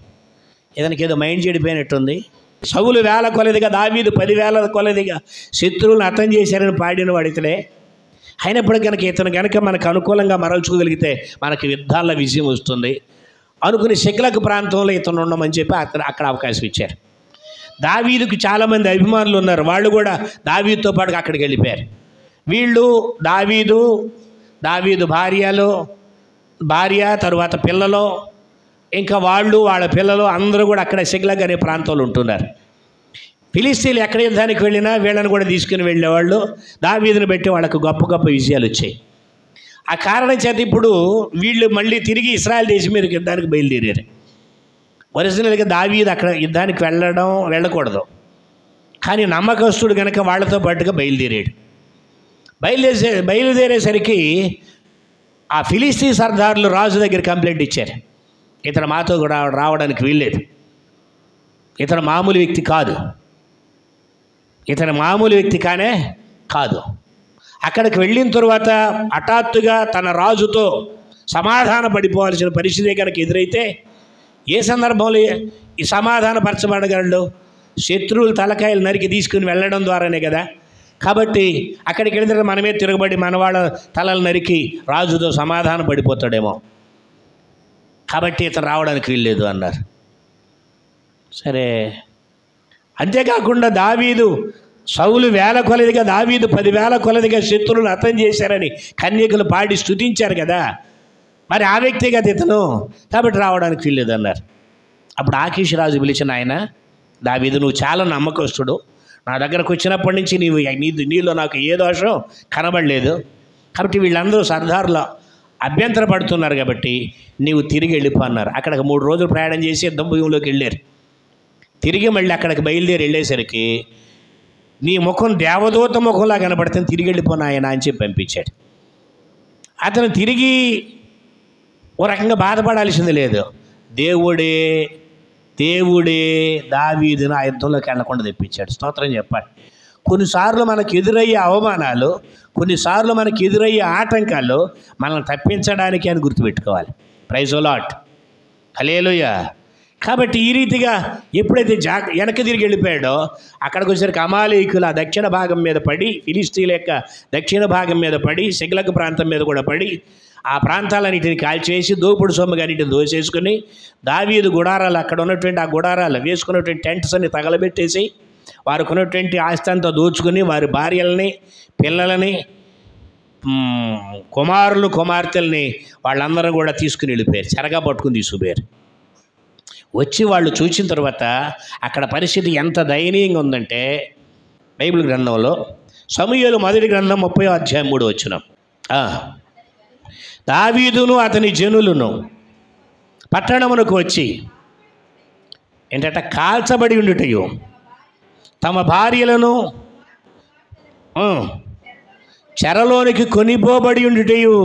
ఇతనికి ఏదో మైండ్ చెడిపోయినట్టుంది. సౌలు వేల కొలదిగా, దావీదు 10,000 కొలదిగా శత్రువులను హతం చేశారని పాడిన వాడితేనే. అయినప్పటికీ ఇతను కనుక మనకు అనుకూలంగా మరల్చుకోగలిగితే మనకి యుద్ధాల్లో విజయం వస్తుంది అనుకుని సిక్లగ్ ప్రాంతంలో ఇతను ఉండమని చెప్పి అక్కడ అవకాశం ఇచ్చారు. దావీదుకు చాలామంది అభిమానులు ఉన్నారు, వాళ్ళు కూడా దావీదుతో పాటు అక్కడికి వెళ్ళిపోయారు. వీళ్ళు దావీదు భార్య తరువాత పిల్లలు, ఇంకా వాళ్ళ పిల్లలు అందరూ కూడా అక్కడ సిక్లగ్ అనే ప్రాంతంలో ఉంటున్నారు. ఫిలిస్తీన్లు ఎక్కడ యుద్ధానికి వెళ్ళినా వీళ్ళని కూడా తీసుకుని వెళ్ళేవాళ్ళు. దావీదుని బట్టి వాళ్ళకు గొప్ప గొప్ప విజయాలు వచ్చాయి. ఆ కారణం చేత ఇప్పుడు వీళ్ళు మళ్ళీ తిరిగి ఇశ్రాయేల్ దేశం మీదకి యుద్ధానికి బయలుదేరారు. ఒరిజినల్గా దావీదు అక్కడ యుద్ధానికి వెళ్ళకూడదు, కానీ నమ్మకస్తుడు కనుక వాళ్ళతో పాటుగా బయలుదేరేసరికి ఆ ఫిలిస్తీన్ సర్దారులు రాజు దగ్గర కంప్లైంట్ ఇచ్చారు, ఇతను మాతో కూడా రావడానికి వీల్లేదు, ఇతను మామూలు వ్యక్తి కాదు. అక్కడికి వెళ్ళిన తర్వాత హఠాత్తుగా తన రాజుతో సమాధాన పడిపోవాల్సిన పరిస్థితి కనుక ఎదురైతే ఏ సందర్భంలో ఈ సమాధానపరచబడగలడు? శత్రువులు తలకాయలు నరికి తీసుకుని వెళ్ళడం ద్వారానే కదా. కాబట్టి అక్కడికి వెళ్ళిన మనమే తిరగబడి మన వాళ్ళ తలలు నరికి రాజుతో సమాధాన పడిపోతాడేమో, కాబట్టి ఇతను రావడానికి వీల్లేదు అన్నారు. సరే, అంతేకాకుండా దావీదు సౌలు 1000 కొలదిగా, దావీదు 10,000 కొలదిగా శత్రువులను హతం చేశారని కన్యకులు పాడి స్తుతించారు కదా, మరి ఆ వ్యక్తి కదా ఇతను, కాబట్టి రావడానికి వీల్లేదు అన్నారు. అప్పుడు ఆకీషు రాజు పిలిచిన ఆయన, దావీదు నువ్వు చాలా నమ్మకస్తుడు, నా దగ్గరకు వచ్చినప్పటి నుంచి నీలో నాకు ఏ దోషం కనబడలేదు, కాబట్టి వీళ్ళందరూ సర్దారులో అభ్యంతర పడుతున్నారు కాబట్టి నీవు తిరిగి వెళ్ళిపో అన్నారు. అక్కడికి 3 రోజులు ప్రయాణం చేసి యుద్ధ భూమిలోకి వెళ్ళారు. తిరిగి మళ్ళీ అక్కడికి బయలుదేరి వెళ్ళేసరికి నీ ముఖం దేవదూత ముఖంలా కనబడుతుంది, తిరిగి వెళ్ళిపోను ఆయన అని చెప్పి పంపించాడు. అతను తిరిగి ఓ రకంగా బాధపడాల్సింది లేదు. దేవుడే దావీదును ఆ యుద్ధంలోకి వెళ్లకుండా తెప్పించాడు. స్తోత్రం చెప్పాలి. కొన్నిసార్లు మనకు ఎదురయ్యే అవమానాలు, కొన్నిసార్లు మనకు ఎదురయ్యే ఆటంకాలు మనల్ని తప్పించడానికి అని గుర్తుపెట్టుకోవాలి. ప్రైజ్ లార్డ్, హల్లెలూయా. కాబట్టి ఈ రీతిగా ఎప్పుడైతే వెనక్కి తిరిగి వెళ్ళిపోయాడో అక్కడికి వచ్చేసరికి అమాలేకుల దక్షిణ భాగం మీద పడి, ఫిలిస్తీన్ల యొక్క దక్షిణ భాగం మీద పడి, సిగ్లగ్ ప్రాంతం మీద కూడా పడి, ఆ ప్రాంతాలన్నింటిని కాల్చేసి దోపుడు సొమ్ముగాన్నింటిని దోసేసుకుని దావీదు గుడారాలు, అక్కడ ఉన్నటువంటి ఆ గుడారాలు వేసుకున్నటువంటి టెంట్స్ అన్ని తగలబెట్టేసి వారికి ఉన్నటువంటి ఆస్తి అంతా దోచుకుని వారి భార్యలని, పిల్లలని, కుమారులు, కుమార్తెల్ని వాళ్ళందరూ కూడా తీసుకుని వెళ్ళిపోయారు, చెరగా పట్టుకుని తీసుకుపోయారు. వచ్చి వాళ్ళు చూసిన తర్వాత అక్కడ పరిస్థితి ఎంత దయనీయంగా ఉందంటే, బైబిల్ గ్రంథంలో సమూయేలు మొదటి గ్రంథం 30వ అధ్యాయం 3వ వచనం, దావీదును అతని జనులను పట్టణమునకు వచ్చి ఏంటంటే కాల్చబడి ఉండుటయు, తమ భార్యలను చెరలోనికి కొనిపోబడి ఉండుటయు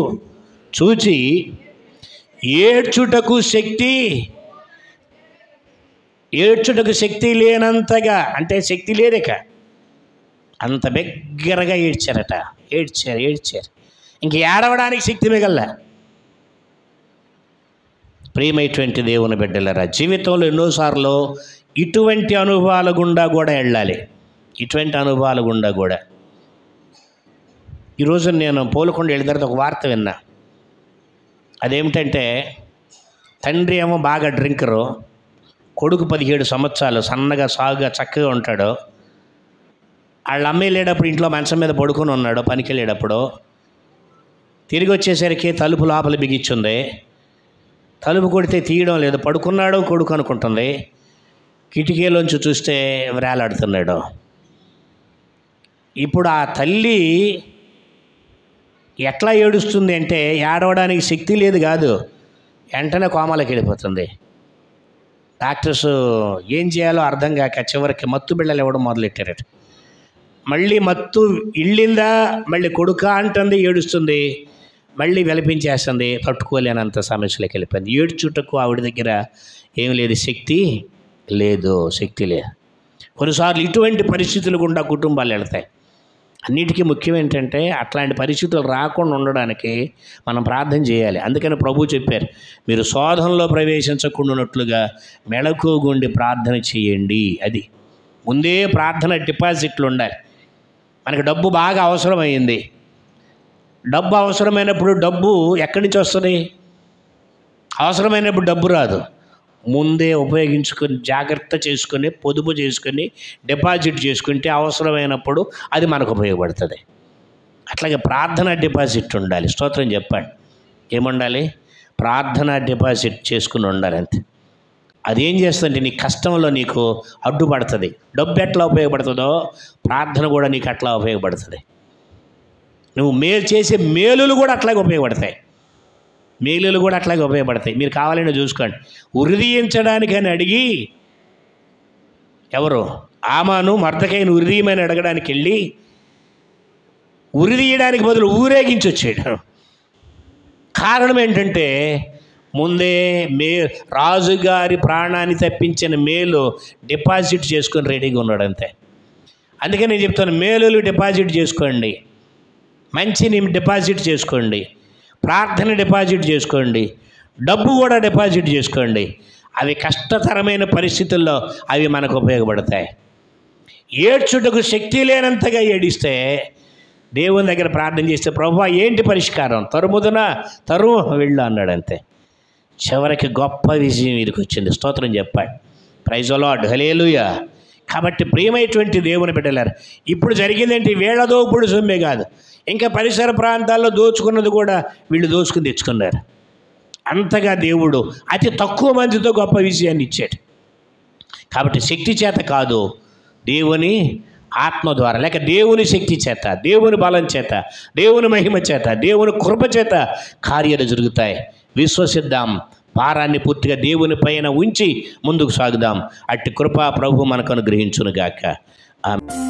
చూచి ఏడ్చుటకు శక్తి లేనంతగా, అంటే శక్తి లేదక అంత బిగ్గరగా ఏడ్చారట. ఏడ్చారు. ఇంక ఏడవడానికి శక్తి మిగల్ల. ప్రియమైనటువంటి దేవుని బిడ్డలరా, జీవితంలో ఎన్నోసార్లు ఇటువంటి అనుభవాల గుండా కూడా వెళ్ళాలి. ఇటువంటి అనుభవాల గుండా కూడా. ఈరోజు నేను పోలుకొండ వెళ్ళిన తర్వాత ఒక వార్త విన్నా. అదేమిటంటే, తండ్రి ఏమో బాగా డ్రింకరు, కొడుకు 17 సంవత్సరాలు, సన్నగా సాగుగా చక్కగా ఉంటాడు. వాళ్ళ అమ్మ వెళ్ళేటప్పుడు ఇంట్లో మంచం మీద పడుకొని ఉన్నాడు, పనికి వెళ్ళేటప్పుడు. తిరిగి వచ్చేసరికి తలుపు లోపల బిగించుంది. తలుపు కొడితే తీయడం లేదు, పడుకున్నాడు కొడుకు అనుకుంటుంది. కిటికీలోంచి చూస్తే వేలాడుతున్నాడు. ఇప్పుడు ఆ తల్లి ఎట్లా ఏడుస్తుంది అంటే, ఏడవడానికి శక్తి లేదు కాదు, వెంటనే కోమాలోకి వెళ్ళిపోతుంది. డాక్టర్స్ ఏం చేయాలో అర్థం కాక చివరికి మత్తు బిళ్ళలు ఇవ్వడం మొదలెట్టారట. మళ్ళీ మత్తు ఇళ్ళిందా, మళ్ళీ కొడుక అంటుంది, ఏడుస్తుంది, మళ్ళీ విలపించేస్తుంది, తట్టుకోలేనంత సమస్యలోకి వెళ్ళిపోయింది. ఏడ్చుటకు ఆవిడ దగ్గర ఏం లేదు, శక్తి లేదు. కొన్నిసార్లు ఇటువంటి పరిస్థితులు గుండా కుటుంబాలు వెళ్తాయి. అన్నిటికీ ముఖ్యం ఏంటంటే, అట్లాంటి పరిస్థితులు రాకుండా ఉండడానికి మనం ప్రార్థన చేయాలి. అందుకని ప్రభు చెప్పారు, మీరు శోధనలో ప్రవేశించకుండానట్లుగా మెళకువగుండి ప్రార్థన చేయండి. అది ముందే ప్రార్థన డిపాజిట్లు ఉండాలి. మనకి డబ్బు బాగా అవసరమైంది. డబ్బు అవసరమైనప్పుడు డబ్బు ఎక్కడి నుంచి వస్తుంది? అవసరమైనప్పుడు డబ్బు రాదు. ముందే ఉపయోగించుకొని, జాగ్రత్త చేసుకొని, పొదుపు చేసుకొని, డిపాజిట్ చేసుకుంటే అవసరమైనప్పుడు అది మనకు ఉపయోగపడుతుంది. అట్లాగే ప్రార్థన డిపాజిట్ ఉండాలి. స్తోత్రం చెప్పండి. ఏముండాలి? ప్రార్థన డిపాజిట్ చేసుకుని ఉండాలి. అంతే. అదేం చేస్తుంటే నీ కష్టంలో నీకు అడ్డుపడుతుంది. డబ్బు ఎట్లా ఉపయోగపడుతుందో ప్రార్థన కూడా నీకు అట్లా ఉపయోగపడుతుంది. నువ్వు చేసే మేలులు కూడా అట్లాగే ఉపయోగపడతాయి. మీరు కావాలని చూసుకోండి. ఉరిదీయించడానికని అడిగి ఎవరు? ఆమాను మర్దకైన ఉరిదీయమని అడగడానికి వెళ్ళి ఉరిదీయడానికి బదులు ఊరేగించి వచ్చాడు. కారణం ఏంటంటే, ముందే రాజుగారి ప్రాణాన్ని తప్పించిన మేలు డిపాజిట్ చేసుకొని రెడీగా ఉన్నాడు. అంతే. అందుకే నేను చెప్తాను, మేలులు డిపాజిట్ చేసుకోండి. మంచిని డిపాజిట్ చేసుకోండి, ప్రార్థన డిపాజిట్ చేసుకోండి, డబ్బు కూడా డిపాజిట్ చేసుకోండి. అవి కష్టతరమైన పరిస్థితుల్లో అవి మనకు ఉపయోగపడతాయి. ఏడ్చుటకు శక్తి లేనంతగా ఏడిస్తే దేవుని దగ్గర ప్రార్థన చేస్తే, ప్రభువా ఏంటి పరిష్కారం? తరుము వెళ్ళు అన్నాడు. అంతే. చివరికి గొప్ప విజయం వీరికి వచ్చింది. స్తోత్రం చెప్పాడు. ప్రైజ్ ది లార్డ్, హల్లెలూయా. కాబట్టి ప్రియమైనటువంటి దేవుని బిడ్డలారా, ఇప్పుడు జరిగిందేంటి? వీళ్ళ దోపుడు సొమ్మే కాదు, ఇంకా పరిసర ప్రాంతాల్లో దోచుకున్నది కూడా వీళ్ళు దోచుకుని తెచ్చుకున్నారు. అంతగా దేవుడు అతి తక్కువ మందితో గొప్ప విజయాన్ని ఇచ్చాడు. కాబట్టి శక్తి చేత కాదు, దేవుని ఆత్మ ద్వారా, లేక దేవుని శక్తి చేత, దేవుని బలం చేత, దేవుని మహిమ చేత, దేవుని కృప చేత కార్యాలు జరుగుతాయి. విశ్వసిద్దాం. భారాన్ని పూర్తిగా దేవుని పైన ఉంచి ముందుకు సాగుదాం. అట్టి కృప ప్రభు మనకు అనుగ్రహించునుగాక. ఆమేన్.